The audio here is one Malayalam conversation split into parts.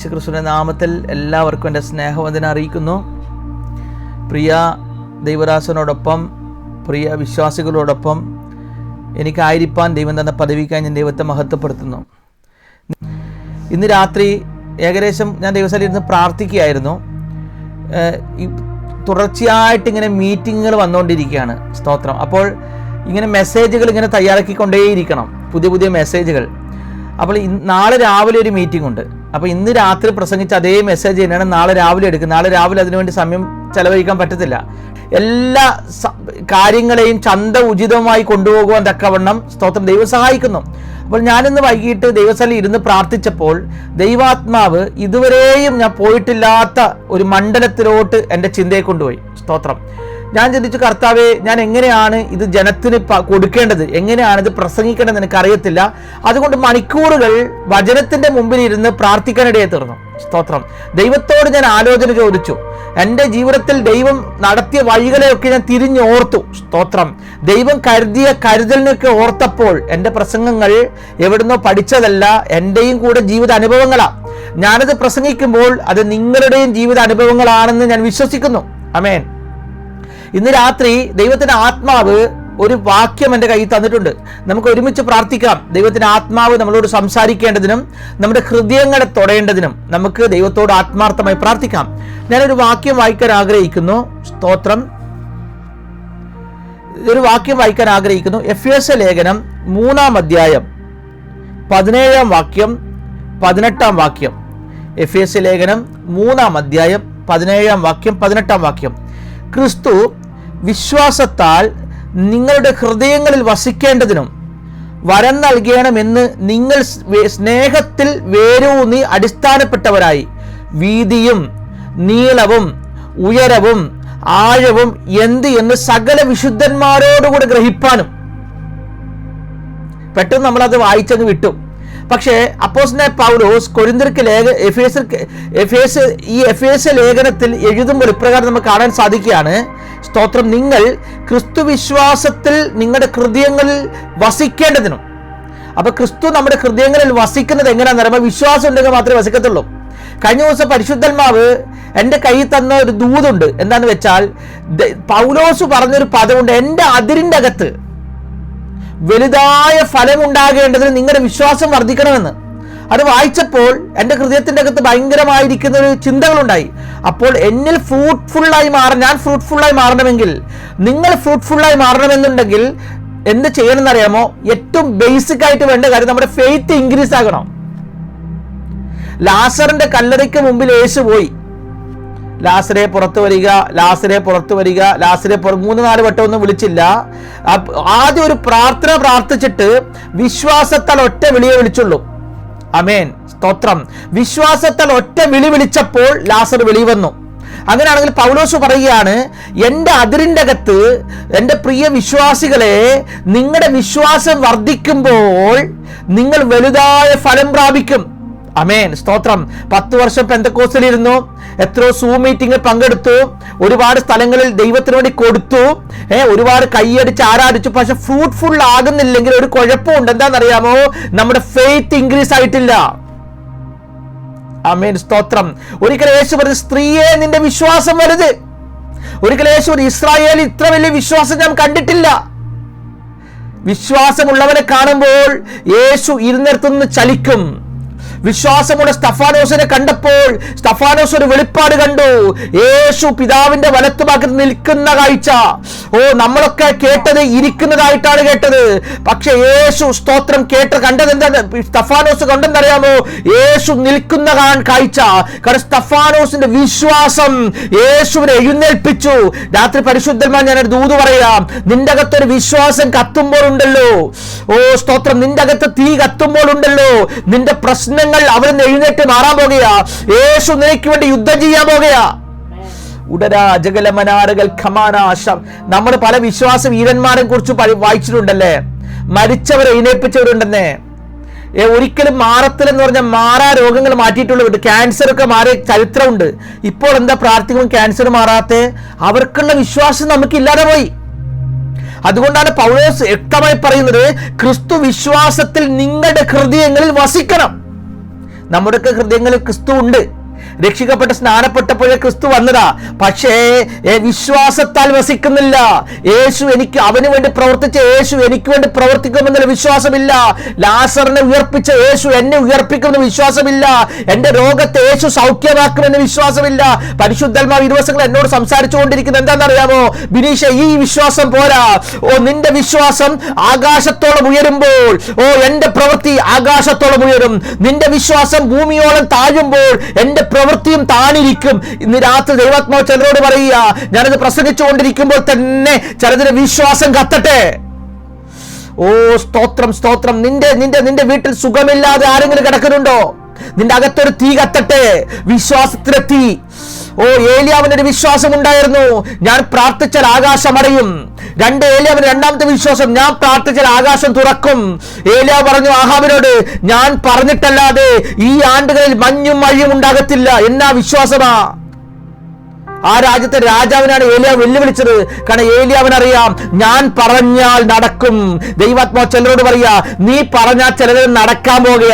യേശുക്രിസ്തുവിന്റെ നാമത്തിൽ എല്ലാവർക്കും എൻ്റെ സ്നേഹവന്ദനം അറിയിക്കുന്നു. പ്രിയ ദൈവദാസനോടൊപ്പം, പ്രിയ വിശ്വാസികളോടൊപ്പം എനിക്കായിരിക്കാൻ ദൈവം തന്ന പദവിക്കായി ഞാൻ ദൈവത്തെ മഹത്വപ്പെടുത്തുന്നു. ഇന്ന് രാത്രി ഏകദേശം ഞാൻ ദൈവസ്ഥലിരുന്ന് പ്രാർത്ഥിക്കുകയായിരുന്നു. തുടർച്ചയായിട്ട് ഇങ്ങനെ മീറ്റിങ്ങുകൾ വന്നുകൊണ്ടിരിക്കുകയാണ്. സ്തോത്രം. അപ്പോൾ ഇങ്ങനെ മെസ്സേജുകൾ ഇങ്ങനെ തയ്യാറാക്കിക്കൊണ്ടേയിരിക്കണം, പുതിയ പുതിയ മെസ്സേജുകൾ. അപ്പോൾ നാളെ രാവിലെ ഒരു മീറ്റിംഗ് ഉണ്ട്. അപ്പോൾ ഇന്ന് രാത്രി പ്രസംഗിച്ച അതേ മെസ്സേജ് തന്നെയാണ് നാളെ രാവിലെ എടുക്കുന്നത്. നാളെ രാവിലെ അതിനുവേണ്ടി സമയം ചെലവഴിക്കാൻ പറ്റത്തില്ല. എല്ലാ കാര്യങ്ങളെയും ചന്ത ഉചിതമായി കൊണ്ടുപോകുവാൻ തക്കവണ്ണം സ്തോത്രം ദൈവം സഹായിക്കുന്നു. അപ്പോൾ ഞാനിന്ന് വൈകിട്ട് ദൈവസ്ഥലിൽ ഇരുന്ന് പ്രാർത്ഥിച്ചപ്പോൾ ദൈവാത്മാവ് ഇതുവരെയും ഞാൻ പോയിട്ടില്ലാത്ത ഒരു മണ്ഡലത്തിലോട്ട് എൻ്റെ ചിന്തയെ കൊണ്ടുപോയി. സ്തോത്രം. ഞാൻ ചിന്തിച്ചു, കർത്താവേ, ഞാൻ എങ്ങനെയാണ് ഇത് ജനത്തിന് കൊടുക്കേണ്ടത്, എങ്ങനെയാണ് ഇത് പ്രസംഗിക്കേണ്ടത് എനിക്കറിയത്തില്ല. അതുകൊണ്ട് മണിക്കൂറുകൾ വചനത്തിൻ്റെ മുമ്പിൽ ഇരുന്ന് പ്രാർത്ഥിക്കാനിടയെ തീർന്നു. സ്തോത്രം. ദൈവത്തോട് ഞാൻ ആലോചന ചോദിച്ചു. എൻ്റെ ജീവിതത്തിൽ ദൈവം നടത്തിയ വഴികളെയൊക്കെ ഞാൻ തിരിഞ്ഞോർത്തു. സ്തോത്രം. ദൈവം കരുതിയ കരുതലിനൊക്കെ ഓർത്തപ്പോൾ എൻ്റെ പ്രസംഗങ്ങൾ എവിടുന്നോ പഠിച്ചതല്ല, എൻ്റെയും കൂടെ ജീവിത അനുഭവങ്ങളാണ്. ഞാനത് പ്രസംഗിക്കുമ്പോൾ അത് നിങ്ങളുടെയും ജീവിത അനുഭവങ്ങളാണെന്ന് ഞാൻ വിശ്വസിക്കുന്നു. ആമേൻ. ഇന്ന് രാത്രി ദൈവത്തിൻ്റെ ആത്മാവ് ഒരു വാക്യം എൻ്റെ കയ്യിൽ തന്നിട്ടുണ്ട്. നമുക്ക് ഒരുമിച്ച് പ്രാർത്ഥിക്കാം. ദൈവത്തിൻ്റെ ആത്മാവ് നമ്മളോട് സംസാരിക്കേണ്ടതിനും നമ്മുടെ ഹൃദയങ്ങളെ തൊടേണ്ടതിനും നമുക്ക് ദൈവത്തോട് ആത്മാർത്ഥമായി പ്രാർത്ഥിക്കാം. ഞാനൊരു വാക്യം വായിക്കാൻ ആഗ്രഹിക്കുന്നു. സ്തോത്രം. ഒരു വാക്യം വായിക്കാൻ ആഗ്രഹിക്കുന്നു. എഫേസ്യ ലേഖനം 3-ാം അധ്യായം 17-ാം വാക്യം 18-ാം വാക്യം. എഫേസ്യ ലേഖനം 3-ാം അധ്യായം 17-ാം വാക്യം 18-ാം വാക്യം. ക്രിസ്തു വിശ്വാസത്താൽ നിങ്ങളുടെ ഹൃദയങ്ങളിൽ വസിക്കേണ്ടതിനും വരം നൽകണമെന്ന് നിങ്ങൾ സ്നേഹത്തിൽ വേരൂന്നി അടിസ്ഥാനപ്പെട്ടവരായി വീതിയും നീളവും ഉയരവും ആഴവും എന്ത് എന്ന് സകല വിശുദ്ധന്മാരോടുകൂടെ ഗ്രഹിപ്പാനും. പെട്ടെന്ന് നമ്മളത് വായിച്ചങ്ങ് വിട്ടു. പക്ഷേ അപ്പോസ്തലനായ പൗലോസ് കൊരിന്ത്യർക്ക് എഫേസ്യ ലേഖനത്തിൽ എഴുതുമ്പോൾ ഇപ്രകാരം നമുക്ക് കാണാൻ സാധിക്കുകയാണ്. സ്തോത്രം. നിങ്ങൾ ക്രിസ്തു വിശ്വാസത്തിൽ നിങ്ങളുടെ ഹൃദയങ്ങളിൽ വസിക്കേണ്ടതിനും. അപ്പൊ ക്രിസ്തു നമ്മുടെ ഹൃദയങ്ങളിൽ വസിക്കുന്നത് എങ്ങനെയാണെന്ന് പറയുമ്പോൾ വിശ്വാസം ഉണ്ടെങ്കിൽ മാത്രമേ വസിക്കത്തുള്ളൂ. കഴിഞ്ഞ ദിവസം പരിശുദ്ധാത്മാവ് എൻ്റെ കയ്യിൽ തന്ന ഒരു ദൂതുണ്ട്. എന്താന്ന് വെച്ചാൽ പൗലോസ് പറഞ്ഞൊരു പദമുണ്ട്, എൻ്റെ അതിരിൻ്റെ അകത്ത് വലുതായ ഫലമുണ്ടാകേണ്ടതിന് നിങ്ങളുടെ വിശ്വാസം വർദ്ധിക്കണമെന്ന്. അത് വായിച്ചപ്പോൾ എൻ്റെ ഹൃദയത്തിൻ്റെ അകത്ത് ഭയങ്കരമായിരിക്കുന്ന ഒരു ചിന്തകളുണ്ടായി. അപ്പോൾ എന്നിൽ ഫ്രൂട്ട്ഫുള്ളായി ഞാൻ ഫ്രൂട്ട്ഫുള്ളായി മാറണമെങ്കിൽ, നിങ്ങൾ ഫ്രൂട്ട്ഫുള്ളായി മാറണമെന്നുണ്ടെങ്കിൽ എന്ത് ചെയ്യണമെന്ന് അറിയാമോ? ഏറ്റവും ബേസിക് ആയിട്ട് വേണ്ട കാര്യം നമ്മുടെ ഫെയ്ത്ത് ഇൻക്രീസ് ആകണം. ലാസറിന്റെ കല്ലറയ്ക്ക് മുമ്പിൽ യേശു പോയി, ലാസറെ പുറത്തു വരിക, ലാസറെ പുറത്തു വരിക, ലാസറെ 3-4 വട്ടം ഒന്നും വിളിച്ചില്ല. ആദ്യം ഒരു പ്രാർത്ഥന പ്രാർത്ഥിച്ചിട്ട് വിശ്വാസത്താൽ ഒറ്റ വിളിയെ വിളിച്ചുള്ളൂ. ആമേൻ. സ്തോത്രം. വിശ്വാസത്താൽ ഒറ്റ വിളി വിളിച്ചപ്പോൾ ലാസർ വെളി വന്നു. അങ്ങനെയാണെങ്കിൽ പൗലോസ് പറയുകയാണ്, എൻ്റെ അതിരിൻ്റെ അകത്ത് എൻ്റെ പ്രിയ വിശ്വാസികളെ, നിങ്ങളുടെ വിശ്വാസം വർദ്ധിക്കുമ്പോൾ നിങ്ങൾ വലുതായ ഫലം പ്രാപിക്കും. അമേൻ. സ്തോത്രം. 10 വർഷം പെന്തക്കോസ്തിലിരുന്നു, എത്രയോ സൂം മീറ്റിംഗ് പങ്കെടുത്തു, ഒരുപാട് സ്ഥലങ്ങളിൽ ദൈവത്തിന് വേണ്ടി കൊടുത്തു, ഒരുപാട് കൈയടിച്ച് ആരാധിച്ചു. പക്ഷെ ഫ്രൂട്ട്ഫുൾ ആകുന്നില്ലെങ്കിൽ ഒരു കുഴപ്പമുണ്ട്. എന്താണെന്നറിയാമോ? നമ്മുടെ ഫെയ്ത്ത് ഇൻക്രീസ് ആയിട്ടില്ല. ആമേൻ. സ്തോത്രം. ഒരിക്കലും യേശു പറഞ്ഞു, സ്ത്രീയെ നിന്റെ വിശ്വാസം വലുത്. ഒരിക്കലും യേശു പറഞ്ഞു, ഇസ്രായേലിൽ ഇത്ര വലിയ വിശ്വാസം ഞാൻ കണ്ടിട്ടില്ല. വിശ്വാസമുള്ളവനെ കാണുമ്പോൾ യേശു ഇരുന്നിടത്തുനിന്ന് ചലിക്കും. വിശ്വാസമുള്ള സ്തഫാനോസിനെ കണ്ടപ്പോൾ സ്തഫാനോസ് ഒരു വെളിപ്പാട് കണ്ടു. യേശു പിതാവിന്റെ വലത്തുഭാഗത്ത് നിൽക്കുന്ന കാഴ്ച. നമ്മളൊക്കെ കേട്ടത് ഇരിക്കുന്നതായിട്ടാണ് കേട്ടത്. പക്ഷെ യേശു സ്തോത്രം കണ്ടത് എന്താ? സ്തഫാനോസ് കണ്ടെന്നറിയാമോ? യേശു നിൽക്കുന്ന കാഴ്ച. കാരണം സ്തഫാനോസിന്റെ വിശ്വാസം യേശുവിനെ എഴുന്നേൽപ്പിച്ചു. രാത്രി പരിശുദ്ധന്മാർ ഞാനൊരു ദൂത് പറയാം. നിന്റെ അകത്തൊരു വിശ്വാസം കത്തുമ്പോൾ ഉണ്ടല്ലോ, സ്തോത്രം, നിന്റെ അകത്ത് തീ കത്തുമ്പോൾ ഉണ്ടല്ലോ, നിന്റെ പ്രശ്നങ്ങൾ അവരെന്ന് എഴുന്നേറ്റ് മാറാൻ പോകുകയാ. യേശു നിനക്ക് വേണ്ടി യുദ്ധം ചെയ്യാൻ പോകുകയാ. നമ്മൾ പല വിശ്വാസ വീരന്മാരെ കുറിച്ച് വായിച്ചിട്ടുണ്ടല്ലേ, മരിച്ചവരെ എഴുന്നേൽപ്പിച്ചവരുണ്ടെന്നേ. ഒരിക്കലും മാറത്തില്ലെന്ന് പറഞ്ഞാൽ മാറാ രോഗങ്ങൾ മാറ്റിയിട്ടുള്ളവരുണ്ട്. ക്യാൻസർ ഒക്കെ മാറിയ ചരിത്രമുണ്ട്. ഇപ്പോൾ എന്താ പ്രാർത്ഥിക്കുമ്പോൾ ക്യാൻസർ മാറാത്തെ? അവർക്കുള്ള വിശ്വാസം നമുക്കില്ലാതെ പോയി. അതുകൊണ്ടാണ് പൗലോസ് വ്യക്തമായി പറയുന്നത്, ക്രിസ്തു വിശ്വാസത്തിൽ നിങ്ങളുടെ ഹൃദയങ്ങളിൽ വസിക്കണം. നമ്മുടെയൊക്കെ ഹൃദയങ്ങളിൽ ക്രിസ്തു ഉണ്ട്. രക്ഷിക്കപ്പെട്ട് സ്നാനപ്പെട്ടപ്പോഴേ ക്രിസ്തു വന്നതാ. പക്ഷേ വിശ്വാസത്താൽ വസിക്കുന്നില്ല. യേശു അവന് വേണ്ടി പ്രവർത്തിച്ച യേശു എനിക്ക് വേണ്ടി പ്രവർത്തിക്കുമെന്നുള്ള വിശ്വാസമില്ല. ലാസറിനെ ഉയർപ്പിച്ച യേശു എന്നെ ഉയർപ്പിക്കുമെന്ന് വിശ്വാസമില്ല. എന്റെ രോഗത്തെ യേശു സൗഖ്യമാക്കുമെന്ന് വിശ്വാസമില്ല. പരിശുദ്ധാത്മാവ് 20 ദിവസങ്ങൾ എന്നോട് സംസാരിച്ചു കൊണ്ടിരിക്കുന്നത് എന്താണെന്നറിയാമോ? ബിനീഷ, ഈ വിശ്വാസം പോരാ. നിന്റെ വിശ്വാസം ആകാശത്തോളം ഉയരുമ്പോൾ എന്റെ പ്രവൃത്തി ആകാശത്തോളം ഉയരും. നിന്റെ വിശ്വാസം ഭൂമിയോളം താഴുമ്പോൾ എന്റെ പ്രവൃത്തിയും താണിരിക്കും. ഇന്ന് രാത്രി ദൈവാത്മാവ് ചിലരോട് പറയുക, ഞാനത് പ്രസംഗിച്ചുകൊണ്ടിരിക്കുമ്പോൾ തന്നെ ചിലതിന് വിശ്വാസം കത്തട്ടെ. സ്തോത്രം, സ്തോത്രം. നിന്റെ വീട്ടിൽ സുഖമില്ലാതെ ആരെങ്കിലും കിടക്കുന്നുണ്ടോ? നിന്റെ അകത്തൊരു തീ കത്തട്ടെ, വിശ്വാസത്തിലെ തീ. ഏലിയാവിനൊരു വിശ്വാസം ഉണ്ടായിരുന്നു, ഞാൻ പ്രാർത്ഥിച്ചാൽ ആകാശം അടയും. ഏലിയാവിന് രണ്ടാമത്തെ വിശ്വാസം, ഞാൻ പ്രാർത്ഥിച്ചാൽ ആകാശം തുറക്കും. ഏലിയാവ് പറഞ്ഞു ആഹാബിനോട്, ഞാൻ പറഞ്ഞിട്ടല്ലാതെ ഈ ആണ്ടുകളിൽ മഞ്ഞും മഴയും ഉണ്ടാകത്തില്ല. എന്നാ വിശ്വാസമാ! ആ രാജ്യത്തെ രാജാവിനാണ് ഏലിയാവ് വെല്ലുവിളിച്ചത്. കാരണം ഏലിയാവിനറിയാം, ഞാൻ പറഞ്ഞാൽ നടക്കും. ദൈവാത്മാവ് ചിലരോട് പറയാ, നീ പറഞ്ഞാൽ ചിലത് നടക്കാൻ പോകുക.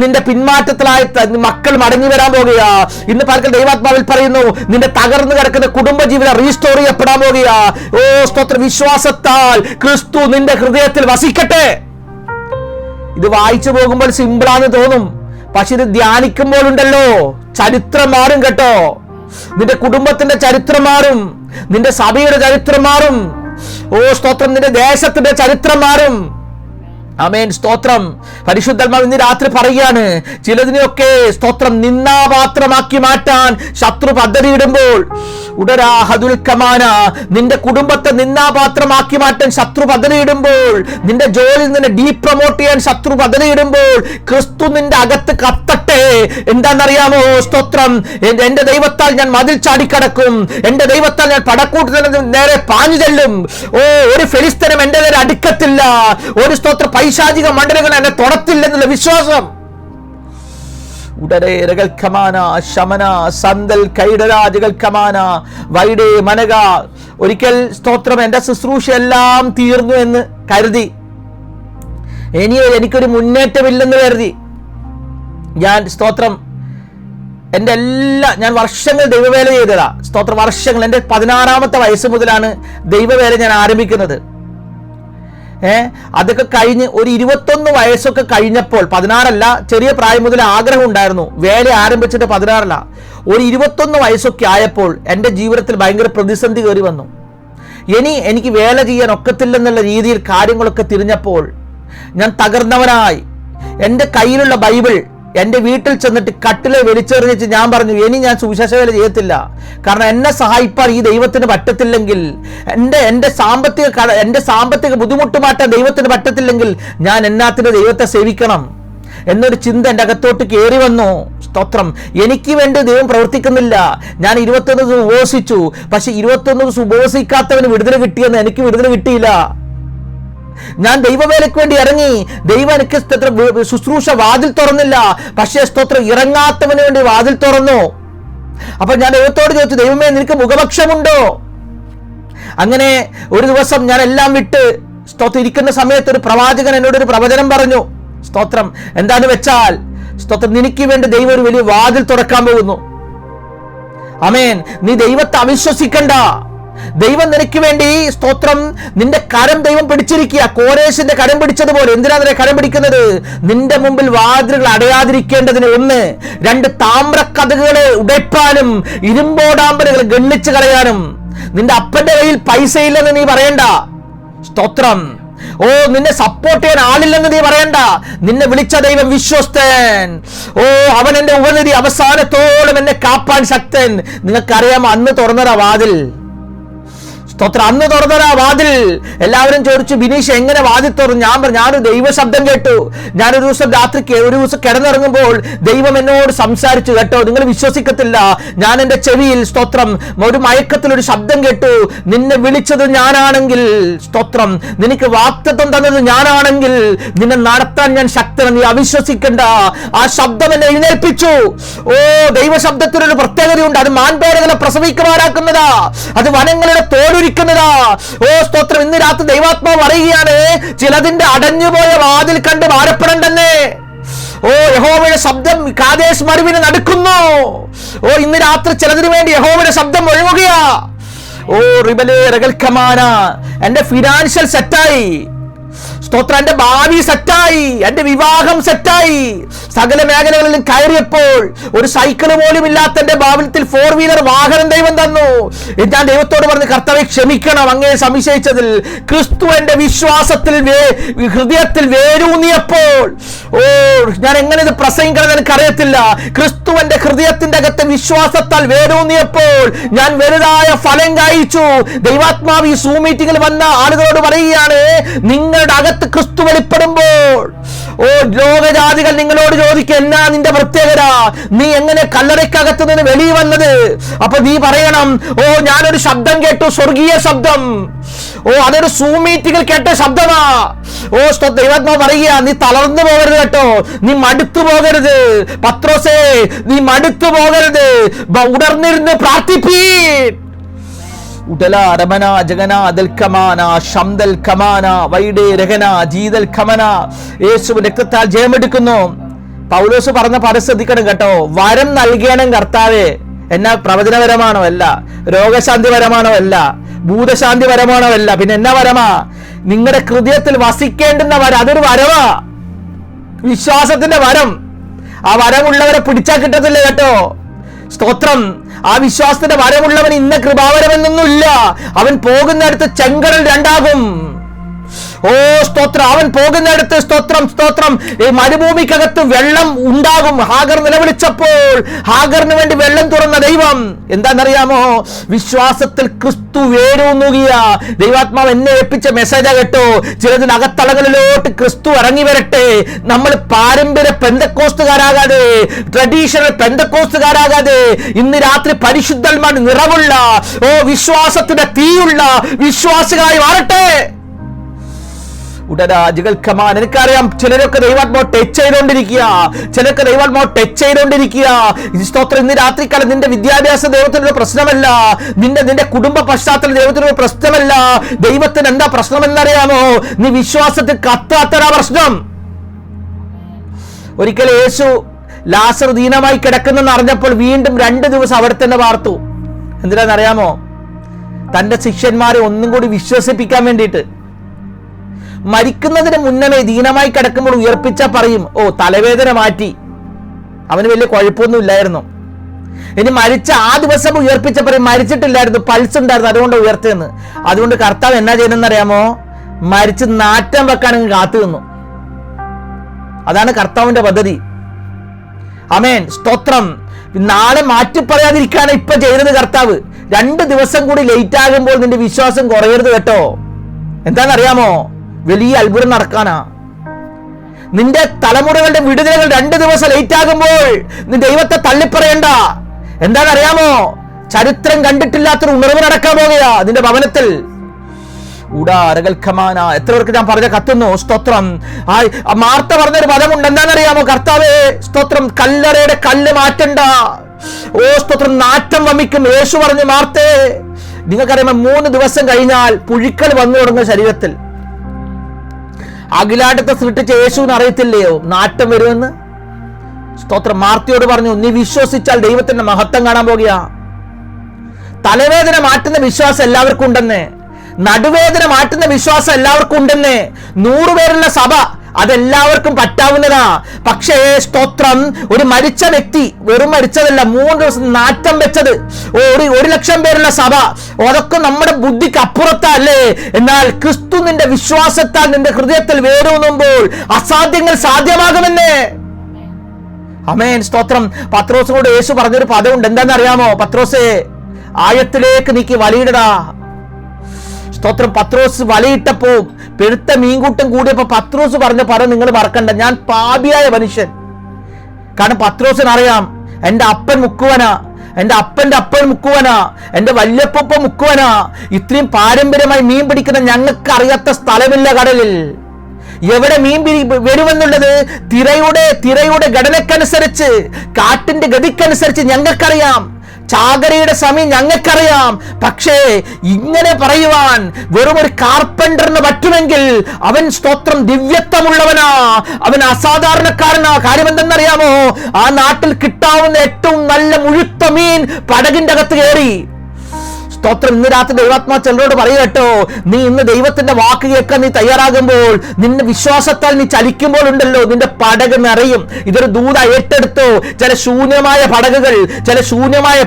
നിന്റെ പിന്മാറ്റത്തിലായ മക്കൾ മടങ്ങി വരാൻ പോകുക. ഇന്ന് പലർക്കും ദൈവാത്മാവിൽ പറയുന്നു, നിന്റെ തകർന്നു കിടക്കുന്ന കുടുംബജീവിതം റീസ്റ്റോർ ചെയ്യപ്പെടാൻ പോകുക. സ്തോത്ര, വിശ്വാസത്താൽ ക്രിസ്തു നിന്റെ ഹൃദയത്തിൽ വസിക്കട്ടെ. ഇത് വായിച്ചു പോകുമ്പോൾ സിമ്പിളാന്ന് തോന്നും, പക്ഷെ ഇത് ധ്യാനിക്കുമ്പോൾ ഉണ്ടല്ലോ, ചരിത്രം മാറും കേട്ടോ. നിന്റെ കുടുംബത്തിന്റെ ചരിത്രം മാറും, നിന്റെ സഭയുടെ ചരിത്രം മാറും. സ്തോത്രം, നിന്റെ ദേശത്തിന്റെ ചരിത്രം മാറും. ആമേൻ, സ്തോത്രം. പരിശുദ്ധാത്മാവ് ഇന്ന് രാത്രി പറയുകയാണ്, ചിലതിനെയൊക്കെ സ്തോത്രം നിന്നാപാത്രമാക്കി മാറ്റാൻ ശത്രു പദ്ധതിയിടുമ്പോൾ, നിന്റെ കുടുംബത്തെ നിന്നാപാത്രമാക്കി മാറ്റാൻ ശത്രു പദ്ധതിയിടുമ്പോൾ, നിന്റെ ജോലിയിൽ നിന്ന് ഡീപ്രമോട്ട് ചെയ്യാൻ ശത്രു പദ്ധതിയിടുമ്പോൾ, ക്രിസ്തു നിന്റെ അകത്ത് കത്തട്ടെ. എന്താണെന്നറിയാമോ? സ്തോത്രം, എന്റെ ദൈവത്താൽ ഞാൻ മതിൽ ചാടിക്കടക്കും, എന്റെ ദൈവത്താൽ ഞാൻ പടക്കൂട്ടത്തിന് നേരെ പാഞ്ഞു ചെല്ലും. ഒരു ഫെലിസ്തീനും എന്റെ നേരെ അടുക്കത്തില്ല. ഒരു സ്തോത്ര പൈശാചിക മണ്ഡലങ്ങൾ എന്നെ തൊടത്തില്ലെന്നുള്ള വിശ്വാസം. ഒരിക്കൽ സ്തോത്രം, എന്റെ ശുശ്രൂഷ എല്ലാം തീർന്നു എന്ന് കരുതി, എനിക്കൊരു മുന്നേറ്റമില്ലെന്ന് കരുതി ഞാൻ സ്തോത്രം ഞാൻ വർഷങ്ങൾ ദൈവവേല ചെയ്തതാ. സ്തോത്രം, വർഷങ്ങൾ. എൻ്റെ 16-ാമത്തെ വയസ്സ് മുതലാണ് ദൈവവേല ഞാൻ ആരംഭിക്കുന്നത്. അതൊക്കെ കഴിഞ്ഞ് ഒരു 21 വയസ്സൊക്കെ കഴിഞ്ഞപ്പോൾ, 16 ചെറിയ പ്രായം മുതൽ ആഗ്രഹം ഉണ്ടായിരുന്നു. വേല ആരംഭിച്ചിട്ട് 16 ഒരു 21 വയസ്സൊക്കെ ആയപ്പോൾ എൻ്റെ ജീവിതത്തിൽ ഭയങ്കര പ്രതിസന്ധി കയറി വന്നു. എനിക്ക് വേല ചെയ്യാൻ ഒക്കത്തില്ലെന്നുള്ള രീതിയിൽ കാര്യങ്ങളൊക്കെ തിരിഞ്ഞപ്പോൾ ഞാൻ തകർന്നവനായി. എൻ്റെ കയ്യിലുള്ള ബൈബിൾ എൻ്റെ വീട്ടിൽ ചെന്നിട്ട് കട്ടിലെ വലിച്ചെറിഞ്ഞിട്ട് ഞാൻ പറഞ്ഞു, ഞാൻ സുവിശേഷ വേല ചെയ്യത്തില്ല. കാരണം എന്നെ സഹായിപ്പാൻ ഈ ദൈവത്തിന് പറ്റത്തില്ലെങ്കിൽ, എൻ്റെ സാമ്പത്തിക ബുദ്ധിമുട്ട് മാറ്റാൻ ദൈവത്തിന് പറ്റത്തില്ലെങ്കിൽ ഞാൻ എന്നാത്തിന് ദൈവത്തെ സേവിക്കണം എന്നൊരു ചിന്ത എൻ്റെ അകത്തോട്ട് കയറി വന്നു. സ്തോത്രം, എനിക്ക് വേണ്ടി ദൈവം പ്രവർത്തിക്കുന്നില്ല. ഞാൻ 21 ദിവസം ഉപവസിച്ചു. പക്ഷെ 21 ദിവസം ഉപവസിക്കാത്തവന് വിടുതല കിട്ടിയെന്ന് എനിക്ക് വിടുതല കിട്ടിയില്ല. ഞാൻ ദൈവവേലയ്ക്ക് വേണ്ടി ഇറങ്ങി. ദൈവം എനിക്ക് ശുശ്രൂഷ വാതിൽ തുറന്നില്ല. പക്ഷേ സ്തോത്രം, ഇറങ്ങാത്തവന് വേണ്ടി വാതിൽ തുറന്നു. അപ്പൊ ഞാൻ ദൈവത്തോട് ചോദിച്ചു, ദൈവമേ, നിനക്ക് മുഖപക്ഷമുണ്ടോ? അങ്ങനെ ഒരു ദിവസം ഞാൻ എല്ലാം വിട്ട് സ്തോത്രം ഇരിക്കുന്ന സമയത്ത് ഒരു പ്രവാചകൻ എന്നോട് ഒരു പ്രവചനം പറഞ്ഞു. സ്തോത്രം, എന്താന്ന് വെച്ചാൽ, സ്തോത്രം, നിനക്ക് വേണ്ടി ദൈവം ഒരു വലിയ വാതിൽ തുറക്കാൻ പോകുന്നു. ആമേൻ. നീ ദൈവത്തെ അവിശ്വസിക്കണ്ട. ദൈവം നിനക്ക് വേണ്ടി സ്തോത്രം നിന്റെ കരം ദൈവം പിടിച്ചിരിക്കുക. കോരേശിന്റെ കരം പിടിച്ചതുപോലെ. എന്തിനാ നിന്നെ കരം പിടിക്കുന്നത്? നിന്റെ മുമ്പിൽ വാതിലുകൾ അടയാതിരിക്കേണ്ടതിന്. 1 2 താമ്രക്കതകുകളെ ഉടയ്പ്പാനും ഇരുമ്പോടാമ്പലുകൾ ഗണ്ണിച്ചു കളയാനും. നിന്റെ അപ്പന്റെ കയ്യിൽ പൈസ ഇല്ലെന്ന് നീ പറയണ്ട. സ്തോത്രം. നിന്നെ സപ്പോർട്ട് ചെയ്യാൻ ആളില്ലെന്ന് നീ പറയണ്ട. നിന്നെ വിളിച്ച ദൈവം വിശ്വസ്തൻ. അവൻ എന്റെ ഉപനിധി, അവസാനത്തോളം എന്നെ കാപ്പാൻ ശക്തൻ. നിങ്ങൾക്കറിയാമോ, അന്ന് തുറന്നതാ വാതിൽ. സ്തോത്രം, അന്ന് തുറന്നതാ വാതിൽ. എല്ലാവരും ചോദിച്ചു, ബിനീഷ് എങ്ങനെ വാതിൽ തുറന്നു? ഞാൻ പറഞ്ഞു, ഞാനൊരു ദൈവ ശബ്ദം കേട്ടു. ഞാനൊരു ദിവസം രാത്രി കിടന്നിറങ്ങുമ്പോൾ ദൈവം എന്നോട് സംസാരിച്ചു കേട്ടോ. നിങ്ങൾ വിശ്വസിക്കത്തില്ല. ഞാൻ എൻ്റെ ചെവിയിൽ സ്തോത്രം ഒരു മയക്കത്തിലൊരു ശബ്ദം കേട്ടു. നിന്നെ വിളിച്ചത് ഞാനാണെങ്കിൽ, സ്തോത്രം, നിനക്ക് വാഗ്ദത്തം തന്നത് ഞാനാണെങ്കിൽ നിന്നെ നടത്താൻ ഞാൻ ശക്തൻ. നീ അവിശ്വസിക്കണ്ട. ആ ശബ്ദം എന്നെ എഴുന്നേൽപ്പിച്ചു. ദൈവ ശബ്ദത്തിനൊരു പ്രത്യേകതയുണ്ട്. അത് മാൻപേടകളെ പ്രസവിക്കുവാനാക്കുന്നതാ. അത് വനങ്ങളുടെ തോലൊരു സ്തോത്രം. ഇന്ന് രാത്രി ദൈവാത്മാവ് പറയുകയാണ്, ചിലതിന്റെ അടഞ്ഞുപോയ വാതിൽ കണ്ട് ഭാരപ്പെടണ്ടെന്നേ. ഓ യഹോവയുടെ ശബ്ദം കാദേശ് മരുവിന് നടക്കുന്നു. ഓ ഇന്ന് രാത്രി ചിലതിനു വേണ്ടി യഹോവയുടെ ശബ്ദം ഒഴുകുകയാ. ഓ റിബലേ റഗൽക്കമാന, എന്റെ ഫിനാൻഷ്യൽ സെറ്റായി, സ്തോത്രം, എന്റെ ഭാവി സെറ്റായി, എന്റെ വിവാഹം സെറ്റായി. സകല മേഖലകളിലും കയറിയപ്പോൾ ഒരു സൈക്കിൾ പോലും ഇല്ലാത്ത എന്റെ ഭവനത്തിൽ 4 വീലർ വാഹനം ദൈവം തന്നു. ഞാൻ ദൈവത്തോട് പറഞ്ഞ് കർത്താവേ ക്ഷമിക്കണം അങ്ങേ സംശയിച്ചതിൽ. ക്രിസ്തു എന്റെ വിശ്വാസത്തിൽ ഹൃദയത്തിൽ വേരൂന്നിയപ്പോൾ, ഓ ഞാൻ എങ്ങനെ ഇത് പ്രസംഗിക്കണം എനിക്കറിയത്തില്ല. ക്രിസ്തു എന്റെ ഹൃദയത്തിന്റെ അകത്ത് വിശ്വാസത്താൽ വേരൂന്നിയപ്പോൾ ഞാൻ വലുതായ ഫലം കായിച്ചു. ദൈവാത്മാവ് ഈ സൂം മീറ്റിംഗിൽ വന്ന ആളുകളോട് പറയുകയാണ്, നിങ്ങളുടെ അകത്ത് ക്രിസ്തു വെളിപ്പെടുമ്പോൾ, ഓ ലോകജാതികൾ നിങ്ങളോട് ചോദിക്കുക എന്നാ നിന്റെ പ്രത്യേകത, നീ എങ്ങനെ കല്ലറയ്ക്കകത്ത് നിന്ന് വെളിയിൽ വന്നത്? അപ്പൊ നീ പറയണം, ഓ ഞാനൊരു ശബ്ദം കേട്ടു, സ്വർഗീയ ശബ്ദം. ഓ അതൊരു സൂം മീറ്റിംഗിൽ കേട്ട ശബ്ദമാ. ഓ ദൈവാത്മാവ് പറയുക, നീ തളർന്നു പോകരുത് കേട്ടോ, നീ മടുത്തു പോകരുത്. പത്രോസേ നീ മടുത്തു പോകരുത്, ഉണർന്നിരുന്ന് പ്രാർത്ഥിപ്പീൻ. ഉടല രമന ജഗന ദൽക്കമാന ശംദൽ കമാന വൈഡേ രഹന ജീതൽ കമന. യേശു രക്തത്താൽ ജയമെടുക്കുന്നു. പൗലോസ് പറഞ്ഞ പരിശ്രദ്ധിക്കണം കേട്ടോ. വരം നൽകണം കർത്താവേ. എന്നാ പ്രവചനപരമാണോ? അല്ല. രോഗശാന്തിപരമാണോ? അല്ല. ഭൂതശാന്തിപരമാണോ? അല്ല. പിന്നെ എന്നാ വരമാ? നിങ്ങളുടെ ഹൃദയത്തിൽ വസിക്കേണ്ടുന്ന വരം. അതൊരു വരമാ, വിശ്വാസത്തിന്റെ വരം. ആ വരമുള്ളവരെ പിടിച്ചാൽ കിട്ടത്തില്ല കേട്ടോ. സ്തോത്രം. ആ വിശ്വാസത്തിന്റെ വരമുള്ളവൻ ഇന്ന കൃപാവരമെന്നൊന്നുമില്ല. അവൻ പോകുന്നിടത്ത് ചെങ്കടൽ രണ്ടാകും. ഓ സ്തോത്രം. അവൻ പോകുന്നിടത്ത് സ്തോത്രം സ്തോത്രം മരുഭൂമിക്കകത്ത് വെള്ളം ഉണ്ടാകും. ഹാഗർ നിലവിളിച്ചപ്പോൾ ഹാഗറിന് വേണ്ടി വെള്ളം തുറന്ന ദൈവം എന്താണെന്നറിയാമോ? വിശ്വാസത്തിൽ ക്രിസ്തു വേരൂന്നുകയ. ദൈവാത്മാവ് എന്നെ ഏൽപ്പിച്ച മെസ്സേജാ കേട്ടോ. ചിലതിനകത്തളങ്ങളിലോട്ട് ക്രിസ്തു ഇറങ്ങി വരട്ടെ. നമ്മൾ പാരമ്പര്യ പെന്തക്കോസ്തുകാരാകാതെ, ട്രഡീഷണൽ പെന്തക്കോസ്തുകാരാകാതെ, ഇന്ന് രാത്രി പരിശുദ്ധന്മാർ നിറവുള്ള, ഓ വിശ്വാസത്തിന്റെ തീയുള്ള വിശ്വാസികളായി മാറട്ടെ. ഉടരാജികൾക്കമാൻ. എനിക്കറിയാം ചിലരൊക്കെ ദൈവാത്മാവ് ടച്ച് ചെയ്തുകൊണ്ടിരിക്കുക, ചിലർക്ക് ദൈവാത്മാവ് ടച്ച് ചെയ്തുകൊണ്ടിരിക്കുക. സ്തോത്രം. ഇന്ന് രാത്രിക്കാലം നിന്റെ വിദ്യാഭ്യാസം ദൈവത്തിനൊരു പ്രശ്നമല്ല, നിന്റെ കുടുംബ പശ്ചാത്തലം ദൈവത്തിനൊരു പ്രശ്നമല്ല. ദൈവത്തിന് എന്താ പ്രശ്നം എന്നറിയാമോ? നീ വിശ്വാസത്തിൽ കത്താത്തരാ പ്രശ്നം. ഒരിക്കൽ യേശു ലാസർ ദീനമായി കിടക്കുന്നെന്ന് അറിഞ്ഞപ്പോൾ വീണ്ടും 2 ദിവസം അവിടെ തന്നെ പാർത്തു. എന്തിനാണെന്നറിയാമോ? തന്റെ ശിഷ്യന്മാരെ ഒന്നും കൂടി വിശ്വസിപ്പിക്കാൻ വേണ്ടിയിട്ട്. മരിക്കുന്നതിന് മുന്നമേ ദീനമായി കിടക്കുമ്പോൾ ഉയർപ്പിച്ച പറയും, ഓ തലവേദന മാറ്റി, അവന് വലിയ കുഴപ്പമൊന്നും ഇല്ലായിരുന്നു. ഇനി മരിച്ച ആ ദിവസം ഉയർപ്പിച്ച പറയും, മരിച്ചിട്ടില്ലായിരുന്നു, പൾസ് ഉണ്ടായിരുന്നു, അതുകൊണ്ട് ഉയർത്തിയെന്ന്. അതുകൊണ്ട് കർത്താവ് എന്നാ ചെയ്യുന്നറിയാമോ? മരിച്ച് നാറ്റം വെക്കാനെങ്കിൽ കാത്തു നിന്നു. അതാണ് കർത്താവിന്റെ പദ്ധതി. ആമേൻ. സ്തോത്രം. നാളെ മാറ്റി പറയാതിരിക്കാണ് ഇപ്പൊ ചെയ്യുന്നത് കർത്താവ്. 2 ദിവസം കൂടി ലേറ്റ് ആകുമ്പോൾ നിന്റെ വിശ്വാസം കുറയരുത് കേട്ടോ. എന്താണെന്നറിയാമോ? വലിയ അത്ഭുതം നടക്കാനാ. നിന്റെ തലമുറകളുടെ വിടുതലുകൾ 2 ദിവസം ലേറ്റ് ആകുമ്പോൾ നീ ദൈവത്തെ തള്ളിപ്പറയണ്ട. എന്താണെന്നറിയാമോ? ചരിത്രം കണ്ടിട്ടില്ലാത്തൊരു ഉണർവ് നടക്കാൻ പോകുകയാ നിന്റെ ഭവനത്തിൽ. ഉടാരകൽക്കമാന. എത്ര പേർക്ക് ഞാൻ പറഞ്ഞ കത്തുന്നു. സ്തോത്രം. മാർത്ത പറഞ്ഞൊരു പദമുണ്ട്. എന്താണെന്നറിയാമോ? കർത്താവേ സ്തോത്രം, കല്ലറയുടെ കല്ല് മാറ്റണ്ട. ഓ സ്തോത്രം, നാറ്റം വമിക്കും. യേശു പറഞ്ഞു, മാർത്തേ നിങ്ങൾക്കറിയാമോ 3 ദിവസം കഴിഞ്ഞാൽ പുഴുക്കൾ വന്നു തുടങ്ങുന്ന ശരീരത്തിൽ. അഖിലാണ്ടത്തെ സൃഷ്ടിച്ച യേശുവിന് അറിയത്തില്ലയോ നാറ്റം വരുമെന്ന്? സ്തോത്രം. മാർത്തയോട് പറഞ്ഞു, നീ വിശ്വസിച്ചാൽ ദൈവത്തിന്റെ മഹത്വം കാണാൻ പോകുക. തലവേദന മാറ്റുന്ന വിശ്വാസം എല്ലാവർക്കും ഉണ്ടെന്നേ. നടുവേദന മാറ്റുന്ന വിശ്വാസം എല്ലാവർക്കും ഉണ്ടെന്നേ. 100 പേരുള്ള സഭ അതെല്ലാവർക്കും പറ്റാവുന്നതാ. പക്ഷേ സ്തോത്രം, ഒരു മരിച്ച വ്യക്തി, വെറും മരിച്ചതല്ല, 3 ദിവസം നാറ്റം വെച്ചത്, 1,00,000 പേരുള്ള സഭ, അതൊക്കെ നമ്മുടെ ബുദ്ധിക്ക് അപ്പുറത്തല്ലേ. എന്നാൽ ക്രിസ്തു നിന്റെ വിശ്വാസത്താൽ നിന്റെ ഹൃദയത്തിൽ വേരൂന്നുമ്പോൾ അസാധ്യങ്ങൾ സാധ്യമാകുമെന്നേ. ആമേൻ. സ്തോത്രം. പത്രോസിനോട് യേശു പറഞ്ഞൊരു പദമുണ്ട്. എന്താണെന്നറിയാമോ? പത്രോസേ ആഴത്തിലേക്ക് നീക്കി വലയിടടാ. സ്തോത്രം. പത്രോസ് വലയിട്ടപ്പോ പെരുത്ത മീൻകൂട്ടം കൂടിയപ്പോ പത്രോസ് പറഞ്ഞ പദം നിങ്ങൾ മറക്കണ്ട, ഞാൻ പാപിയായ മനുഷ്യൻ. കാരണം പത്രോസിന് അറിയാം, എന്റെ അപ്പൻ മുക്കുവനാ, എന്റെ അപ്പന്റെ അപ്പൻ മുക്കുവനാ, എന്റെ വല്യപ്പ മുക്കുവനാ. ഇത്രയും പാരമ്പര്യമായി മീൻ പിടിക്കുന്ന ഞങ്ങൾക്ക് അറിയാത്ത സ്ഥലമില്ല കടലിൽ. എവിടെ മീൻ വരുമെന്നുള്ളത് തിരയുടെ ഘടനക്കനുസരിച്ച്, കാറ്റിന്റെ ഗതിക്കനുസരിച്ച് ഞങ്ങൾക്കറിയാം. ചാകരയുടെ സമയം ഞങ്ങൾക്കറിയാം. പക്ഷേ ഇങ്ങനെ പറയുവാൻ വെറും ഒരു കാർപ്പൻറ്ററിന് പറ്റുമെങ്കിൽ അവൻ സ്തോത്രം ദിവ്യത്വമുള്ളവനാ, അവൻ അസാധാരണക്കാരനാ. കാര്യം എന്തെന്നറിയാമോ? ആ നാട്ടിൽ കിട്ടാവുന്ന ഏറ്റവും നല്ല മുഴുത്ത മീൻ പടകിന്റെ അകത്ത് കയറി. സ്തോത്രം. ഇന്ന് രാത്രി ദൈവാത്മാ ചിലരോട് പറയട്ടോ, നീ ഇന്ന് ദൈവത്തിന്റെ വാക്ക് കേൾക്കാൻ നീ തയ്യാറാകുമ്പോൾ, നിന്റെ വിശ്വാസത്താൽ നീ ചലിക്കുമ്പോൾ ഉണ്ടല്ലോ, നിന്റെ പടക് നിറയും. ഇതൊരു ദൂത ഏറ്റെടുത്തോ. ചില ശൂന്യമായ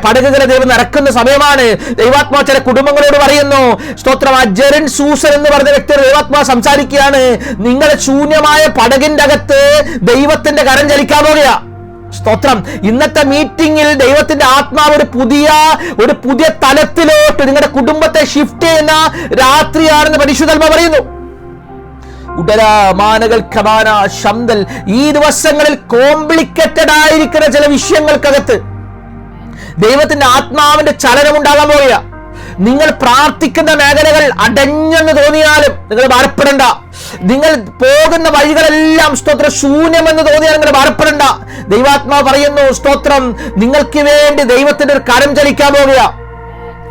പടകുകളെ ദൈവം നിറക്കുന്ന സമയമാണ്. ദൈവാത്മാ ചില കുടുംബങ്ങളോട് പറയുന്നു. സ്തോത്രം. ആ ജെറിൻ സൂസൻ എന്ന് പറഞ്ഞ വ്യക്തിയോട് ദൈവാത്മാ സംസാരിക്കുകയാണ്. നിങ്ങളുടെ ശൂന്യമായ പടകിന്റെ അകത്ത് ദൈവത്തിന്റെ കരം ചലിക്കാൻ പോകുക. സ്തോത്രം. ഇന്നത്തെ മീറ്റിംഗിൽ ദൈവത്തിന്റെ ആത്മാവ് ഒരു പുതിയ തലത്തിലോട്ട് നിങ്ങളുടെ കുടുംബത്തെ ഷിഫ്റ്റ് ചെയ്യുന്ന രാത്രിയാണെന്ന് പരിശുദ്ധാത്മാവ് പറയുന്നു. ഈ ദിവസങ്ങളിൽ കോംപ്ലിക്കേറ്റഡ് ആയിരിക്കുന്ന ചില വിഷയങ്ങൾക്കകത്ത് ദൈവത്തിന്റെ ആത്മാവിന്റെ ചലനം ഉണ്ടാകാൻ പോവുക. നിങ്ങൾ പ്രാർത്ഥിക്കുന്ന മേഖലകൾ അടഞ്ഞെന്ന് തോന്നിയാലും നിങ്ങൾ ഭാരപ്പെടേണ്ട. നിങ്ങൾ പോകുന്ന വഴികളെല്ലാം സ്തോത്രം ശൂന്യമെന്ന് തോന്നിയാൽ നിങ്ങൾ ഭാരപ്പെടേണ്ട. ദൈവാത്മാവ് പറയുന്നു, സ്തോത്രം, നിങ്ങൾക്ക് വേണ്ടി ദൈവത്തിന്റെ ഒരു കരം ചലിക്കാൻ പോകുക.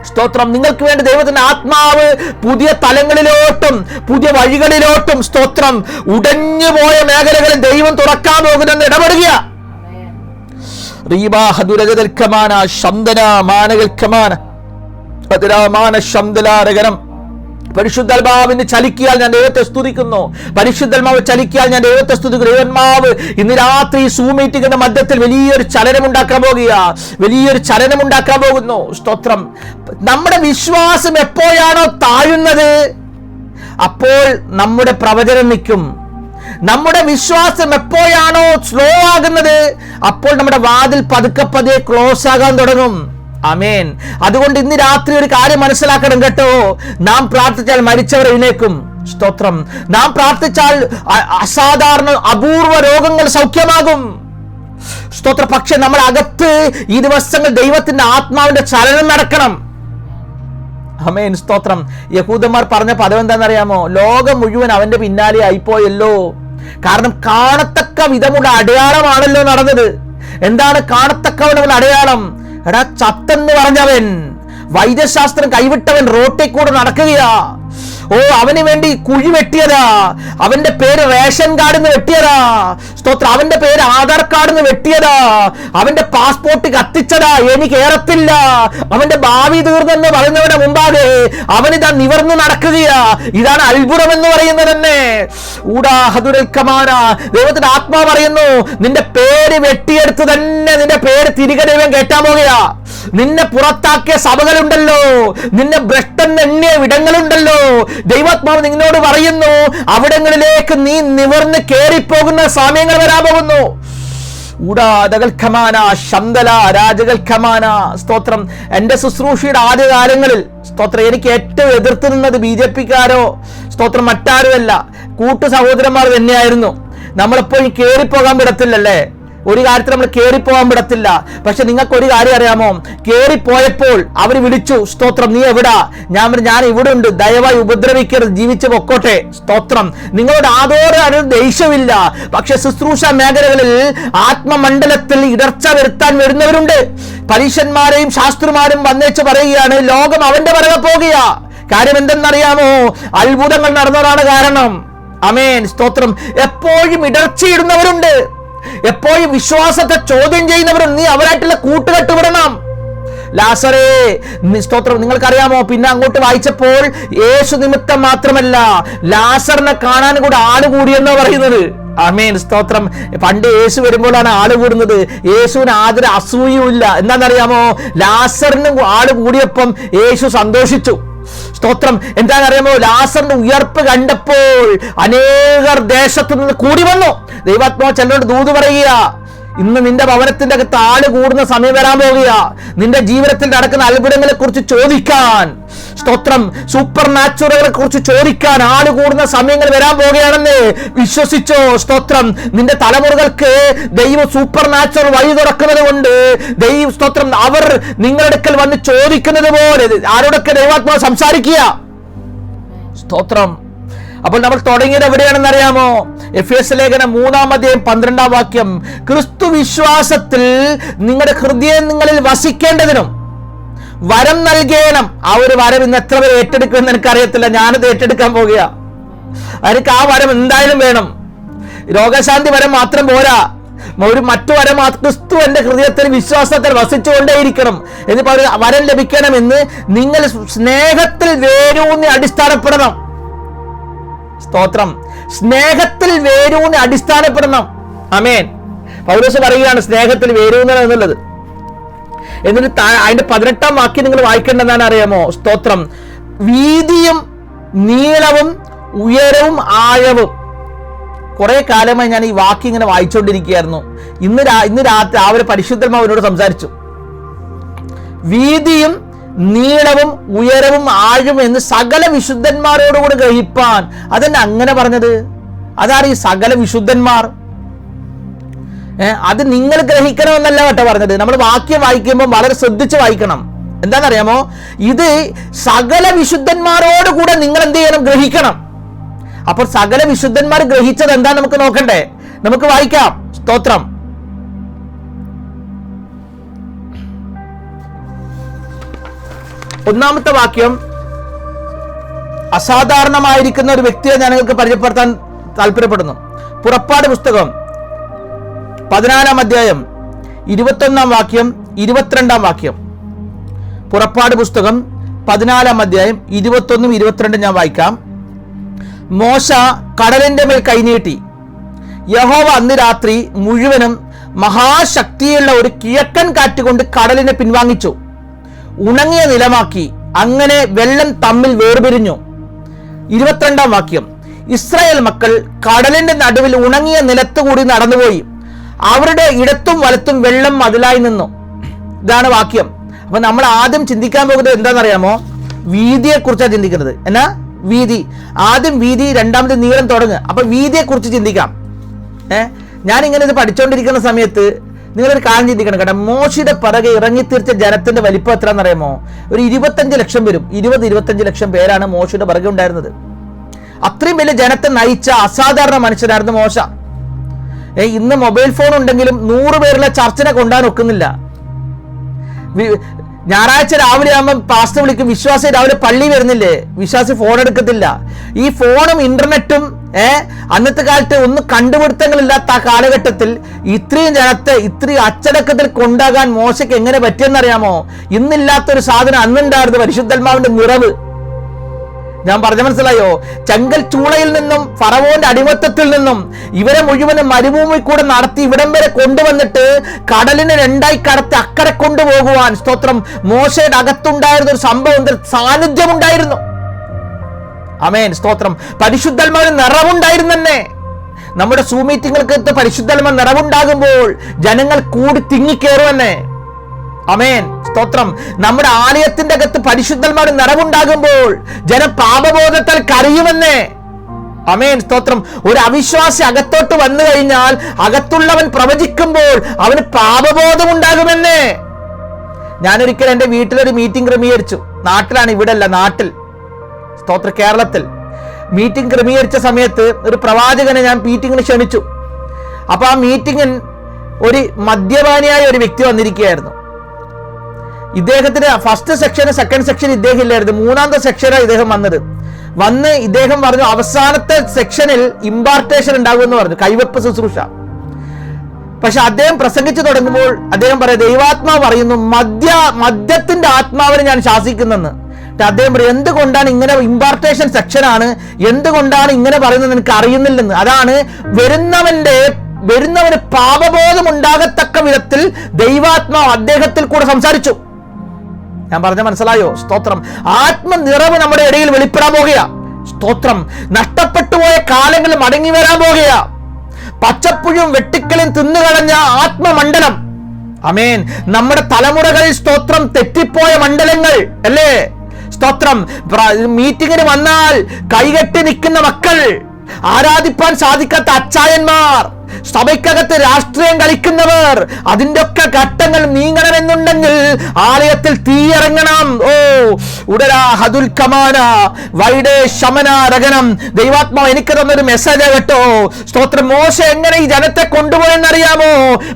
സ്തോത്രം. നിങ്ങൾക്ക് വേണ്ടി ദൈവത്തിന്റെ ആത്മാവ് പുതിയ തലങ്ങളിലോട്ടും പുതിയ വഴികളിലോട്ടും സ്തോത്രം ഉടഞ്ഞുപോയ മേഖലകളിൽ ദൈവം തുറക്കാൻ പോകുന്നെന്ന് ഇടപെടുക. പരിശുദ്ധാത്മാവിന് ചലിക്കിയാൽ ഞാൻ ദൈവത്തെ സ്തുതിക്കുന്നു. പരിശുദ്ധാത്മാവ് ചലിക്കിയാൽ ഞാൻ ദൈവത്തെ സ്തുതിക്കുന്നു. ദൈവന്മാവ് ഇന്ന് രാത്രി സൂം മീറ്റിംഗിന്റെ മധ്യത്തിൽ വലിയൊരു ചലനമുണ്ടാക്കാൻ പോകുന്നു. സ്തോത്രം. നമ്മുടെ വിശ്വാസം എപ്പോഴാണോ താഴുന്നത്, അപ്പോൾ നമ്മുടെ പ്രവചനം നിൽക്കും. നമ്മുടെ വിശ്വാസം എപ്പോഴാണോ സ്ലോ ആകുന്നത്, അപ്പോൾ നമ്മുടെ വാതിൽ പതുക്കെ ക്ലോസ് ആകാൻ തുടങ്ങും. ആമേൻ. അതുകൊണ്ട് ഇന്ന് രാത്രി ഒരു കാര്യം മനസ്സിലാക്കണം കേട്ടോ. നാം പ്രാർത്ഥിച്ചാൽ മരിച്ചവർ എഴുന്നേക്കും. സ്തോത്രം. നാം പ്രാർത്ഥിച്ചാൽ അസാധാരണ അപൂർവ രോഗങ്ങൾ സൗഖ്യമാകും. സ്തോത്രം. പക്ഷെ നമ്മൾ അകത്ത് ഈ ദിവസങ്ങൾ ദൈവത്തിന്റെ ആത്മാവിന്റെ ചലനം നടക്കണം. ആമേൻ. സ്തോത്രം. യഹൂദന്മാർ പറഞ്ഞ പദം എന്താണെന്നറിയാമോ? ലോകം മുഴുവൻ അവന്റെ പിന്നാലെ ആയിപ്പോയല്ലോ. കാരണം കാണത്തക്ക വിധമുള്ള അടയാളമാണല്ലോ നടന്നത്. എന്താണ് കാണത്തക്ക വിധമുള്ള അടയാളം? എടാ, ചത്തെന്ന് പറഞ്ഞവൻ, വൈദ്യശാസ്ത്രം കൈവിട്ടവൻ റോട്ടിൽ കൂടെ നടക്കുകയാ. അവന് വേണ്ടി കുഴി വെട്ടിയതാ. അവന്റെ പേര് റേഷൻ കാർഡിൽ നിന്ന് വെട്ടിയതാ. സ്തോത്രം. അവന്റെ പേര് ആധാർ കാർഡിൽ നിന്ന് വെട്ടിയതാ. അവന്റെ പാസ്പോർട്ട് കത്തിച്ചതാ. എനിക്ക് ഏറത്തില്ല, അവന്റെ ഭാവി തീർന്നെന്ന് പറയുന്നവന്റെ മുമ്പാകെ അവനിതാ നിവർന്നു നടക്കുകയാ. ഇതാണ് അത്ഭുതം എന്ന് പറയുന്നത് തന്നെ. ദൈവത്തിന്റെ ആത്മാവ് പറയുന്നു, നിന്റെ പേര് വെട്ടിയെടുത്ത് തന്നെ നിന്റെ പേര് തിരികെ ദൈവം കേട്ടാൻ പോകുക. നിന്നെ പുറത്താക്കിയ സഭകളുണ്ടല്ലോ, നിന്നെ ഭ്രഷ്ടൻ എണ്ണിയ വിടങ്ങളുണ്ടല്ലോ, ദൈവാത്മാവ് നിന്നോട് പറയുന്നു, അവിടങ്ങളിലേക്ക് നീ നിവർന്ന് കേറിപ്പോകുന്ന സമയങ്ങൾ വരാൻ പോകുന്നു. സ്തോത്രം. എന്റെ ശുശ്രൂഷയുടെ ആദ്യകാലങ്ങളിൽ സ്തോത്രം എനിക്ക് ഏറ്റവും എതിർത്ത് നിന്നത് BJP-ക്കാരോ സ്തോത്രം മറ്റാരുമല്ല, കൂട്ടു സഹോദരന്മാർ തന്നെയായിരുന്നു. നമ്മളെപ്പോഴും കേറിപ്പോകാൻ വിടത്തില്ലല്ലേ, ഒരു കാര്യത്തിൽ നമ്മൾ കേറിപ്പോകാൻ വിടത്തില്ല. പക്ഷെ നിങ്ങൾക്ക് ഒരു കാര്യം അറിയാമോ? കേറിപ്പോയപ്പോൾ അവർ വിളിച്ചു, സ്തോത്രം, നീ എവിടാ? ഞാൻ ഇവിടെ ഉണ്ട്, ദയവായി ഉപദ്രവിക്കരുത്, ജീവിച്ച് പൊക്കോട്ടെ. സ്തോത്രം. നിങ്ങളോട് യാതൊരു ദേഷ്യമില്ല. പക്ഷെ ശുശ്രൂഷ മേഖലകളിൽ ആത്മമണ്ഡലത്തിൽ ഇടർച്ച വരുത്താൻ വരുന്നവരുണ്ട്. പരീക്ഷന്മാരെയും ശാസ്ത്രിമാരും വന്നേച്ച് പറയുകയാണ്, ലോകം അവന്റെ പിറകെ പോകുക. കാര്യം എന്തെന്നറിയാമോ? അത്ഭുതങ്ങൾ നടന്നതാണ് കാരണം. ആമേൻ. സ്തോത്രം. എപ്പോഴും ഇടർച്ചയിടുന്നവരുണ്ട്, എപ്പോഴും വിശ്വാസത്തെ ചോദ്യം ചെയ്യുന്നവരും. നീ അവരായിട്ടുള്ള കൂട്ടുകെട്ട് വിടണം. ലാസറേ, സ്തോത്രം, നിങ്ങൾക്കറിയാമോ? പിന്നെ അങ്ങോട്ട് വായിച്ചപ്പോൾ യേശു നിമിത്തം മാത്രമല്ല, ലാസറിനെ കാണാൻ കൂടെ ആള് കൂടിയെന്നാ പറയുന്നത്. ആമേൻ. സ്തോത്രം. പണ്ട് യേശു വരുമ്പോഴാണ് ആള് കൂടുന്നത്. യേശുവിന് യാതൊരു അസൂയുമില്ല. എന്താണെന്നറിയാമോ? ലാസറിന് ആള് കൂടിയപ്പം യേശു സന്തോഷിച്ചു. സ്തോത്രം. എന്താണെന്നറിയാമോ? ലാസറിന്റെ ഉയർപ്പ് കണ്ടപ്പോൾ അനേകർ ദേശത്തു നിന്ന് കൂടി വന്നു. ദൈവാത്മാവ് ചിലരോട് ദൂത് പറയുക, ഇന്ന് നിന്റെ ഭവനത്തിന്റെ അകത്ത് ആള് കൂടുന്ന സമയം വരാൻ പോകുക. നിന്റെ ജീവിതത്തിൽ നടക്കുന്ന അത്ഭുതങ്ങളെ കുറിച്ച് ചോദിക്കാൻ, സ്തോത്രം, സൂപ്പർ നാച്ചുറലുകളെ കുറിച്ച് ചോദിക്കാൻ ആള് കൂടുന്ന സമയങ്ങൾ വരാൻ പോകുകയാണെന്ന് വിശ്വസിച്ചോ. സ്തോത്രം. നിന്റെ തലമുറകൾക്ക് ദൈവം സൂപ്പർ നാച്ചുറൽ വഴി തുറക്കുന്നത് കൊണ്ട് സ്തോത്രം, അവർ നിങ്ങളുടെ അടുക്കൽ വന്ന് ചോദിക്കുന്നത് പോലെ ആരോടൊക്കെ ദൈവാത്മാവ് സംസാരിക്കുക. സ്തോത്രം. അപ്പോൾ നമ്മൾ തുടങ്ങിയത് എവിടെയാണെന്ന് അറിയാമോ? എഫേസ്യ ലേഖനം 3:12 ക്രിസ്തു വിശ്വാസത്തിൽ നിങ്ങളുടെ ഹൃദയങ്ങളിൽ വസിക്കേണ്ടതിനും വരം നൽകണം. ആ ഒരു വരം ഇന്ന് എത്ര പേര് ഏറ്റെടുക്കുമെന്ന് എനിക്കറിയത്തില്ല. ഞാനത് ഏറ്റെടുക്കാൻ പോകുക. എനിക്ക് ആ വരം എന്തായാലും വേണം. രോഗശാന്തി വരം മാത്രം പോരാ, മറ്റു വരം ക്രിസ്തു എന്റെ ഹൃദയത്തിൽ വിശ്വാസത്തിൽ വസിച്ചുകൊണ്ടേയിരിക്കണം. എന്നിപ്പോ ഒരു വരം ലഭിക്കണമെന്ന് നിങ്ങൾ സ്നേഹത്തിൽ വേരൂന്നി അടിസ്ഥാനപ്പെടണം. സ്തോത്രം. സ്നേഹത്തിൽ വേരൂന്നി അടിസ്ഥാനപ്പെടണം. ആമേൻ. പൗലോസ് പറയുകയാണ് സ്നേഹത്തിൽ വേരൂന്നണം എന്നുള്ളത്. എന്നിട്ട് അതിന്റെ 18-ാം വാക്യം നിങ്ങൾ വായിക്കേണ്ടതാണ്, അറിയാമോ? സ്തോത്രം. വീതിയും നീളവും ഉയരവും ആഴവും. കുറെ കാലമായി ഞാൻ ഈ വാക്യം ഇങ്ങനെ വായിച്ചുകൊണ്ടിരിക്കുകയായിരുന്നു. ഇന്ന് രാവിലെ പരിശുദ്ധാത്മാവിനോട് സംസാരിച്ചു. വീതിയും നീളവും ഉയരവും ആഴവും എന്ന് സകല വിശുദ്ധന്മാരോടുകൂടി ഗ്രഹിപ്പാൻ. അതെന്നെ അങ്ങനെ പറഞ്ഞത്? അതാണ് ഈ സകല വിശുദ്ധന്മാർ. അത് നിങ്ങൾ ഗ്രഹിക്കണമെന്നല്ല കേട്ടോ പറഞ്ഞത്. നമ്മൾ വാക്യം വായിക്കുമ്പോൾ വളരെ ശ്രദ്ധിച്ച് വായിക്കണം. എന്താണെന്നറിയാമോ? ഇത് സകല വിശുദ്ധന്മാരോടുകൂടെ നിങ്ങൾ എന്ത് ചെയ്യണം? ഗ്രഹിക്കണം. അപ്പോൾ സകല വിശുദ്ധന്മാർ ഗ്രഹിച്ചത് എന്താ നമുക്ക് നോക്കണ്ടേ? നമുക്ക് വായിക്കാം. സ്തോത്രം. ഒന്നാമത്തെ വാക്യം അസാധാരണമായിരിക്കുന്ന ഒരു വ്യക്തിയെ ഞാൻ നിങ്ങൾക്ക് പരിചയപ്പെടുത്താൻ താല്പര്യപ്പെടുന്നു. പുറപ്പാട് പുസ്തകം 14-ാം അധ്യായം 21-ാം വാക്യം 22-ാം വാക്യം. പുറപ്പാട് പുസ്തകം 14-ാം അധ്യായം 21-ഉം 22-ഉം ഞാൻ വായിക്കാം. മോശ കടലിന്റെ മേൽ കൈനീട്ടി. യഹോവ അന്ന് രാത്രി മുഴുവനും മഹാശക്തിയുള്ള ഒരു കിഴക്കൻ കാറ്റുകൊണ്ട് കടലിനെ പിൻവാങ്ങിച്ചു, ഉണങ്ങിയ നിലമാക്കി. അങ്ങനെ വെള്ളം തമ്മിൽ വേർപിരിഞ്ഞു. 22-ാം വാക്യം. ഇസ്രായേൽ മക്കൾ കടലിന്റെ നടുവിൽ ഉണങ്ങിയ നിലത്തുകൂടി നടന്നുപോയി. അവരുടെ ഇടത്തും വലത്തും വെള്ളം മതിലായി നിന്നു. ഇതാണ് വാക്യം. അപ്പൊ നമ്മൾ ആദ്യം ചിന്തിക്കാൻ പോകുന്നത് എന്താണെന്നറിയാമോ? വീതിയെ കുറിച്ചാണ് ചിന്തിക്കുന്നത്. എന്നാ? വീതി. ആദ്യം വീതി, രണ്ടാമത് നീളം തുടങ്ങുക. അപ്പൊ വീതിയെ കുറിച്ച് ചിന്തിക്കാം. ഞാനിങ്ങനെ ഇത് പഠിച്ചുകൊണ്ടിരിക്കുന്ന സമയത്ത് നിങ്ങളൊരു കാര്യം ചിന്തിക്കണം കേട്ടോ. മോശയുടെ പിറകെ ഇറങ്ങിത്തീർച്ച ജനത്തിന്റെ വലിപ്പം എത്രയെന്നറിയാമോ? ഒരു 25 ലക്ഷം വരും. 20-25 ലക്ഷം പേരാണ് മോശയുടെ പിറകെ ഉണ്ടായിരുന്നത്. അത്രയും വലിയ ജനത്തെ നയിച്ച അസാധാരണ മനുഷ്യനായിരുന്നു മോശ. ഇന്ന് മൊബൈൽ ഫോൺ ഉണ്ടെങ്കിലും 100 പേരുള്ള ചർച്ചിനെ കൊണ്ടുപോകാൻ ഒക്കുന്നില്ല. ഞായറാഴ്ച രാവിലെ ആകുമ്പോൾ പാസ്റ്റർ വിളിക്കും, വിശ്വാസി രാവിലെ പള്ളി വരുന്നില്ലേ? വിശ്വാസി ഫോൺ എടുക്കത്തില്ല. ഈ ഫോണും ഇന്റർനെറ്റും അന്നത്തെ കാലത്ത് ഒന്നും കണ്ടുപിടുത്തങ്ങളില്ലാത്ത ആ കാലഘട്ടത്തിൽ ഇത്രയും ജനത്തെ ഇത്രയും അച്ചടക്കത്തിൽ കൊണ്ടാകാൻ മോശയ്ക്ക് എങ്ങനെ പറ്റിയെന്നറിയാമോ? ഇന്നില്ലാത്തൊരു സാധനം അന്നുണ്ടായിരുന്നു, പരിശുദ്ധാത്മാവിന്റെ നിറവ്. ഞാൻ പറഞ്ഞ മനസ്സിലായോ? ചെങ്കൽ ചൂളയിൽ നിന്നും ഫറവോന്റെ അടിമത്തത്തിൽ നിന്നും ഇവരെ മുഴുവനും മരുഭൂമി കൂടെ നടത്തി ഇവിടം വരെ കൊണ്ടുവന്നിട്ട് കടലിനെ 2ആയി കടത്തി അക്കരെ കൊണ്ടുപോകുവാൻ, സ്തോത്രം, മോശയുടെ അകത്തുണ്ടായിരുന്ന ഒരു സംഭവം, സാന്നിധ്യം ഉണ്ടായിരുന്നു. ആമേൻ. സ്തോത്രം. പരിശുദ്ധാത്മാവിന് നിറവുണ്ടായിരുന്നെ. നമ്മുടെ സൂ മീറ്റിങ്ങുകൾക്ക് പരിശുദ്ധാത്മാ നിറവുണ്ടാകുമ്പോൾ ജനങ്ങൾ കൂടി തിങ്ങിക്കേറുവന്നെ. ആമേൻ. സ്തോത്രം. നമ്മുടെ ആലയത്തിന്റെ അകത്ത് പരിശുദ്ധന്മാരുടെ നിറവുണ്ടാകുമ്പോൾ ജനം പാപബോധത്താൽ കരയുമെന്നേ. ആമേൻ. സ്തോത്രം. ഒരു അവിശ്വാസി അകത്തോട്ട് വന്നു കഴിഞ്ഞാൽ അകത്തുള്ളവൻ പ്രവചിക്കുമ്പോൾ അവന് പാപബോധം ഉണ്ടാകുമെന്നേ. ഞാനൊരിക്കൽ എൻ്റെ വീട്ടിലൊരു മീറ്റിംഗ് ക്രമീകരിച്ചു. നാട്ടിലാണ്, ഇവിടെ അല്ല, നാട്ടിൽ. സ്തോത്ര, കേരളത്തിൽ മീറ്റിംഗ് ക്രമീകരിച്ച സമയത്ത് ഒരു പ്രവാചകനെ ഞാൻ മീറ്റിങ്ങിന് ക്ഷണിച്ചു. അപ്പൊ ആ മീറ്റിങ്ങിൽ ഒരു മദ്യപാനിയായ ഒരു വ്യക്തി വന്നിരിക്കുകയായിരുന്നു. ഇദ്ദേഹത്തിന് ഫസ്റ്റ് സെക്ഷന് സെക്കൻഡ് സെക്ഷൻ ഇദ്ദേഹം ഇല്ലായിരുന്നു. 3-ാമത്തെ സെക്ഷനാണ് ഇദ്ദേഹം വന്ന് ഇദ്ദേഹം പറഞ്ഞു അവസാനത്തെ സെക്ഷനിൽ ഇമ്പാർട്ടേഷൻ ഉണ്ടാകുമെന്ന് പറഞ്ഞു, കൈവെപ്പ് ശുശ്രൂഷ. പക്ഷെ അദ്ദേഹം പ്രസംഗിച്ചു തുടങ്ങുമ്പോൾ അദ്ദേഹം പറയാം, ദൈവാത്മാവ് പറയുന്നു മദ്യത്തിന്റെ ആത്മാവിനെ ഞാൻ ശാസിക്കുന്നെന്ന്. അദ്ദേഹം പറയും, എന്തുകൊണ്ടാണ് ഇങ്ങനെ ഇമ്പാർട്ടേഷൻ സെക്ഷനാണ്, എന്തുകൊണ്ടാണ് ഇങ്ങനെ പറയുന്നത് എനിക്ക് അറിയുന്നില്ലെന്ന്. അതാണ് വരുന്നവന് പാപബോധം ഉണ്ടാകത്തക്ക വിധത്തിൽ ദൈവാത്മാവ് അദ്ദേഹത്തിൽ കൂടെ സംസാരിച്ചു. ഞാൻ പറഞ്ഞ മനസ്സിലായോ? സ്തോത്രം. ആത്മനിറവ് നമ്മുടെ ഇടയിൽ വെളിപ്പെടാൻ പോകുക. സ്തോത്രം. നഷ്ടപ്പെട്ടുപോയ കാലങ്ങൾ മടങ്ങി വരാൻ പോകുക. പച്ചപ്പുഴും വെട്ടിക്കളും തിന്നുകളഞ്ഞ ആത്മമണ്ഡലം. ആമേൻ. നമ്മുടെ തലമുറകളിൽ സ്തോത്രം തെറ്റിപ്പോയ മണ്ഡലങ്ങൾ അല്ലേ? സ്തോത്രം. മീറ്റിങ്ങിന് വന്നാൽ കൈകെട്ടി നിൽക്കുന്ന മക്കൾ, ആരാധിപ്പാൻ സാധിക്കാത്ത അച്ചായന്മാർ, സഭയ്ക്കകത്ത് രാഷ്ട്രീയം കളിക്കുന്നവർ, അതിന്റെ ഒക്കെ ഘട്ടങ്ങൾ നീങ്ങണമെന്നുണ്ടെങ്കിൽ ഉണ്ടെങ്കിൽ ആലയത്തിൽ തീയിറങ്ങണം. ഓ ഉടരാ ഹദുൽ കമാന വൈഡേ ശമന രഗനം. ദൈവാത്മാവ് എനിക്ക് തന്നൊരു മെസ്സേജ് കേട്ടോ. സ്തോത്രം. മോശ എങ്ങനെ ഈ ജനത്തെ കൊണ്ടുപോയെന്നറിയാമോ?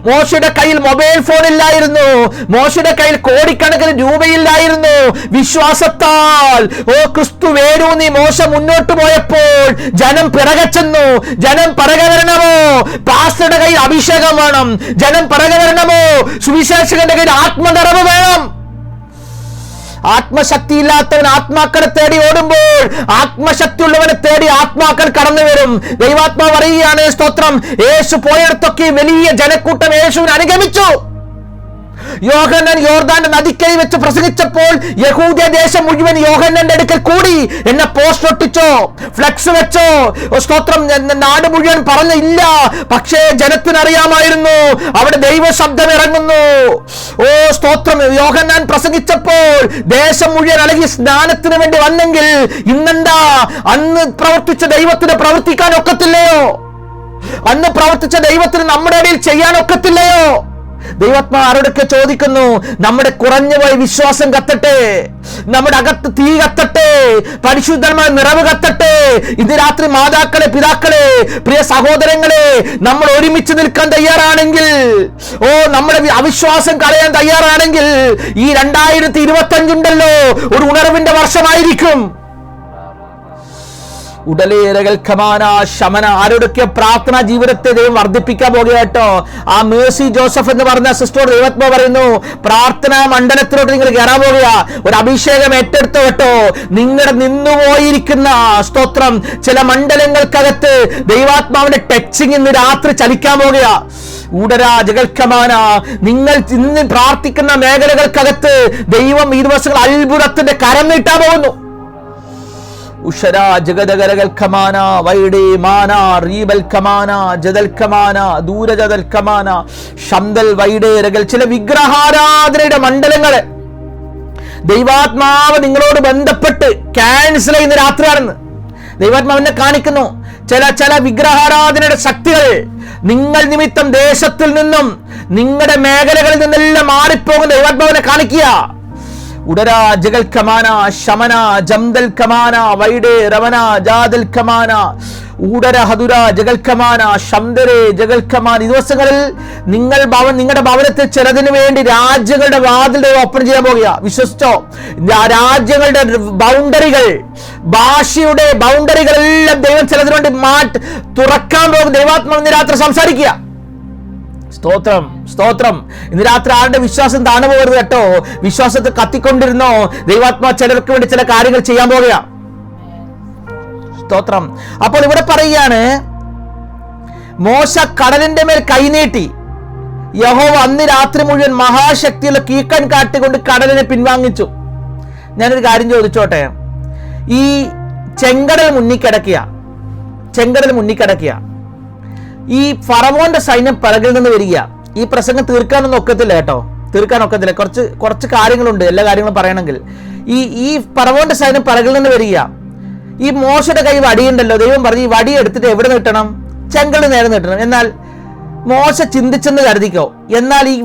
മോശയുടെ കയ്യിൽ മൊബൈൽ ഫോൺ ഇല്ലായിരുന്നു, മോശയുടെ കയ്യിൽ കോടിക്കണക്കിന് രൂപയില്ലായിരുന്നു. വിശ്വാസത്താൽ ക്രിസ്തു വേരൂന്നി മോശ മുന്നോട്ട് പോയപ്പോൾ ജനം പിറകെ ചെന്നു. ജനം പിറകെ വരണമോ? പാസ്റ്ററുടെ കയ്യിൽ അഭിഷേകം വേണം. ജനം പിറകെ വരണമോ? സുവിശേഷകന്റെ കയ്യിൽ ആത്മനിറവ് വേണം. ആത്മശക്തി ഇല്ലാത്തവൻ ആത്മാക്കളെ തേടി ഓടുമ്പോൾ ആത്മശക്തി ഉള്ളവനെ തേടി ആത്മാക്കൾ കടന്നു വരും. ദൈവാത്മാവ് പറയുകയാണ്, സ്തോത്രം, യേശു പോയിടത്തൊക്കെ വലിയ ജനക്കൂട്ടം യേശുവിനെ അനുഗമിച്ചു. യോഹന്നാൻ യോർദാന്റെ നദിക്കൈ വെച്ച് പ്രസംഗിച്ചപ്പോൾ യഹൂദ ദേശം മുഴുവൻ യോഹന്നാന്റെ അടുക്കൽ കൂടി. എന്നെ പോസ്റ്റ് ഒട്ടിച്ചോ, ഫ്ലെക്സ് വെച്ചോ, സ്തോത്രം, നാട് മുഴുവൻ പറഞ്ഞില്ല. പക്ഷേ ജനത്തിനറിയാമായിരുന്നു അവിടെ ദൈവ ശബ്ദം ഇറങ്ങുന്നു. സ്തോത്രം. യോഹന്നാൻ പ്രസംഗിച്ചപ്പോൾ ദേശം മുഴുവൻ അലകി സ്നാനത്തിന് വേണ്ടി വന്നെങ്കിൽ ഇന്നെന്താ? അന്ന് പ്രവർത്തിച്ച ദൈവത്തിന് പ്രവർത്തിക്കാൻ ഒക്കത്തില്ലയോ? അന്ന് പ്രവർത്തിച്ച ദൈവത്തിന് നമ്മുടെ ഇടയിൽ ചെയ്യാൻ ഒക്കത്തില്ലയോ? ദൈവാത്മാവ് ആരോടൊക്കെ ചോദിക്കുന്നു, നമ്മുടെ കുറഞ്ഞുപോയ വിശ്വാസം കത്തട്ടെ, നമ്മുടെ അകത്ത് തീ കത്തട്ടെ, പരിശുദ്ധമായ നിറവ് കത്തട്ടെ. ഇന്ന് രാത്രി മാതാക്കളെ, പിതാക്കളെ, പ്രിയ സഹോദരങ്ങളെ, നമ്മൾ ഒരുമിച്ച് നിൽക്കാൻ തയ്യാറാണെങ്കിൽ, നമ്മുടെ അവിശ്വാസം കളയാൻ തയ്യാറാണെങ്കിൽ ഈ 2025 ഉണ്ടല്ലോ ഒരു ഉണർവിന്റെ വർഷമായിരിക്കും. ഉടലേരകൾ ഖമാന ശമന. ആരോടൊക്കെ പ്രാർത്ഥനാ ജീവിതത്തെ ദൈവം വർദ്ധിപ്പിക്കാൻ പോകുക കേട്ടോ. ആ മേഴ്സി ജോസഫ് എന്ന് പറഞ്ഞ സിസ്റ്റർ ദൈവാത്മാവ് പറയുന്നു, പ്രാർത്ഥനാ മണ്ഡലത്തിലോട്ട് നിങ്ങൾ കയറാൻ പോകുക. ഒരു അഭിഷേകം ഏറ്റെടുത്തു കേട്ടോ. നിങ്ങളുടെ നിന്നുപോയിരിക്കുന്ന സ്തോത്രം ചില മണ്ഡലങ്ങൾക്കകത്ത് ദൈവാത്മാവിന്റെ ടച്ചിങ് ഇന്ന് രാത്രി ചലിക്കാൻ പോകുക. ഊടരാജകൽക്കമാന. നിങ്ങൾ ഇന്ന് പ്രാർത്ഥിക്കുന്ന മേഖലകൾക്കകത്ത് ദൈവം ഈ ദിവസങ്ങൾ അത്ഭുതത്തിന്റെ കരം നീട്ടാൻ പോകുന്നു. ഉഷരാ ജഗദഗരകൾ ഖമാന വൈഡേ മാന റീബൽ ഖമാന ജദൽ ഖമാന ദൂരജദൽ ഖമാന ശംദൽ വൈഡേരകൾ. ചില വിഗ്രഹാരാധനയുടെ മണ്ഡലങ്ങള് ദൈവാത്മാവ് നിങ്ങളോട് ബന്ധപ്പെട്ട് ക്യാൻസൽ ചെയ്യുന്ന രാത്രിയാണെന്ന് ദൈവാത്മാവിനെ കാണിക്കുന്നു. ചില വിഗ്രഹാരാധനയുടെ ശക്തികൾ നിങ്ങൾ നിമിത്തം ദേശത്തിൽ നിന്നും നിങ്ങളുടെ മേഖലകളിൽ നിന്നെല്ലാം മാറിപ്പോകുന്ന ദൈവാത്മാവിനെ കാണിക്കുക. ഉടരാ ജഗൽ ഖമാന ശമന ജംദൽ ഖമാന വൈഡേ രവന ജാദൽ ഖമാന ഊടര ഹദുര ജഗൽ ഖമാന ശംദരേ ജഗൽ ഖമാൻ. ഈ ദിവസങ്ങളിൽ നിങ്ങളുടെ ഭവനത്തിൽ ചിലതിനു വേണ്ടി രാജ്യങ്ങളുടെ വാതിൽ ഓപ്പൺ ചെയ്യാൻ പോകുക. വിശ്വസിച്ചോ? രാജ്യങ്ങളുടെ ബൗണ്ടറികൾ, ഭാഷയുടെ ബൗണ്ടറികളെല്ലാം ദൈവം ചിലതിനു വേണ്ടി തുറക്കാൻ പോകും. ദൈവാത്മാവിന്റെ രാത്രി സംസാരിക്കുക. സ്തോത്രം, സ്തോത്രം. ഇന്ന് രാത്രി ആരുടെ വിശ്വാസം താണു പോകരുത് കേട്ടോ. വിശ്വാസത്തെ കത്തിക്കൊണ്ടിരുന്നോ ദൈവാത്മാ ചിലർക്ക് വേണ്ടി ചില കാര്യങ്ങൾ ചെയ്യാൻ പോകുക. സ്തോത്രം. അപ്പോൾ ഇവിടെ പറയുകയാണ്, മോശ കടലിന്റെ മേൽ കൈനീട്ടി. യഹോവ അന്ന് രാത്രി മുഴുവൻ മഹാശക്തിയുള്ള കീക്കൻ കാട്ടിക്കൊണ്ട് കടലിനെ പിൻവാങ്ങിച്ചു. ഞാനൊരു കാര്യം ചോദിച്ചോട്ടെ. ഈ ചെങ്കടൽ മുന്നിക്കിടക്കുക. ഈ ഫറവോന്റെ സൈന്യം പിറകിൽ നിന്ന് വരിക. ഈ പ്രസംഗം തീർക്കാനൊന്നും ഒക്കത്തില്ല കേട്ടോ, തീർക്കാൻ ഒക്കത്തില്ല. കുറച്ച് കാര്യങ്ങളുണ്ട്, എല്ലാ കാര്യങ്ങളും പറയണമെങ്കിൽ. ഈ ഫറവോന്റെ സൈന്യം പിറകിൽ നിന്ന് വരിക. ഈ മോശയുടെ കൈ വടിയുണ്ടല്ലോ, ദൈവം പറഞ്ഞു ഈ വടി എടുത്തിട്ട് എവിടെ നീട്ടണം? ചെങ്കടൽ നേരെ നീട്ടണം. എന്നാൽ മോശ ചിന്തിച്ചെന്ന് കരുതിക്കോ. എന്നാൽ ഈ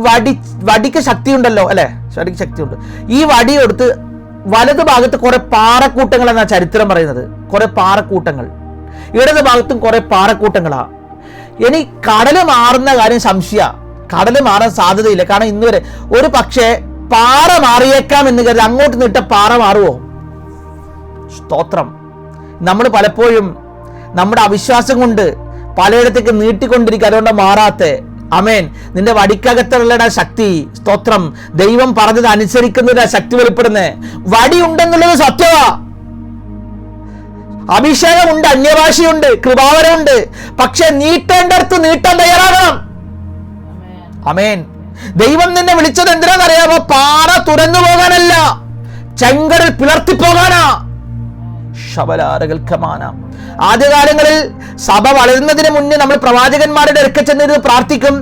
വടിക്ക് ശക്തി ഉണ്ടല്ലോ, അല്ലെ? വടിക്ക് ശക്തിയുണ്ട്. ഈ വടി എടുത്ത് വലതു ഭാഗത്ത് കുറെ പാറക്കൂട്ടങ്ങൾ എന്നാ ചരിത്രം പറയുന്നത്. കുറെ പാറക്കൂട്ടങ്ങൾ, ഇടത് ഭാഗത്തും കുറെ പാറക്കൂട്ടങ്ങളാ. ഇനി കടല് മാറുന്ന കാര്യം സംശയ. കടല് മാറാൻ സാധ്യതയില്ല. കാരണം ഇന്ന് വരെ ഒരു പക്ഷേ പാറ മാറിയേക്കാം എന്ന് കരുതി അങ്ങോട്ട് നീട്ട പാറ മാറുമോ? സ്തോത്രം. നമ്മൾ പലപ്പോഴും നമ്മുടെ അവിശ്വാസം കൊണ്ട് പലയിടത്തേക്ക് നീട്ടിക്കൊണ്ടിരിക്കുക. അതുകൊണ്ട് മാറാത്തെ. അമേൻ. നിന്റെ വടിക്കകത്തുള്ള ശക്തി, സ്തോത്രം, ദൈവം പറഞ്ഞത് അനുസരിക്കുന്നതിന് ശക്തി വെളിപ്പെടുന്നേ. വടി ഉണ്ടെന്നുള്ളത് സത്യമാ. അഭിഷേകമുണ്ട്, അന്യഭാഷയുണ്ട്, കൃപാവരമുണ്ട്. പക്ഷെ നീട്ടേണ്ടടുത്ത് നീട്ടാൻ തയ്യാറാകണം. അമേൻ. ദൈവം നിന്നെ വിളിച്ചത് എന്തിനാണെന്നറിയാമോ? പാറ തുറന്നു പോകാനല്ല, ചെങ്കടൽ പിളർത്തിപ്പോകാനാ. ശബലാരകൽക്കമാന. ആദ്യകാലങ്ങളിൽ സഭ വളരുന്നതിന് മുന്നേ നമ്മൾ പ്രവാചകന്മാരുടെ അടുക്ക ചെന്നിരുന്ന് പ്രാർത്ഥിക്കും,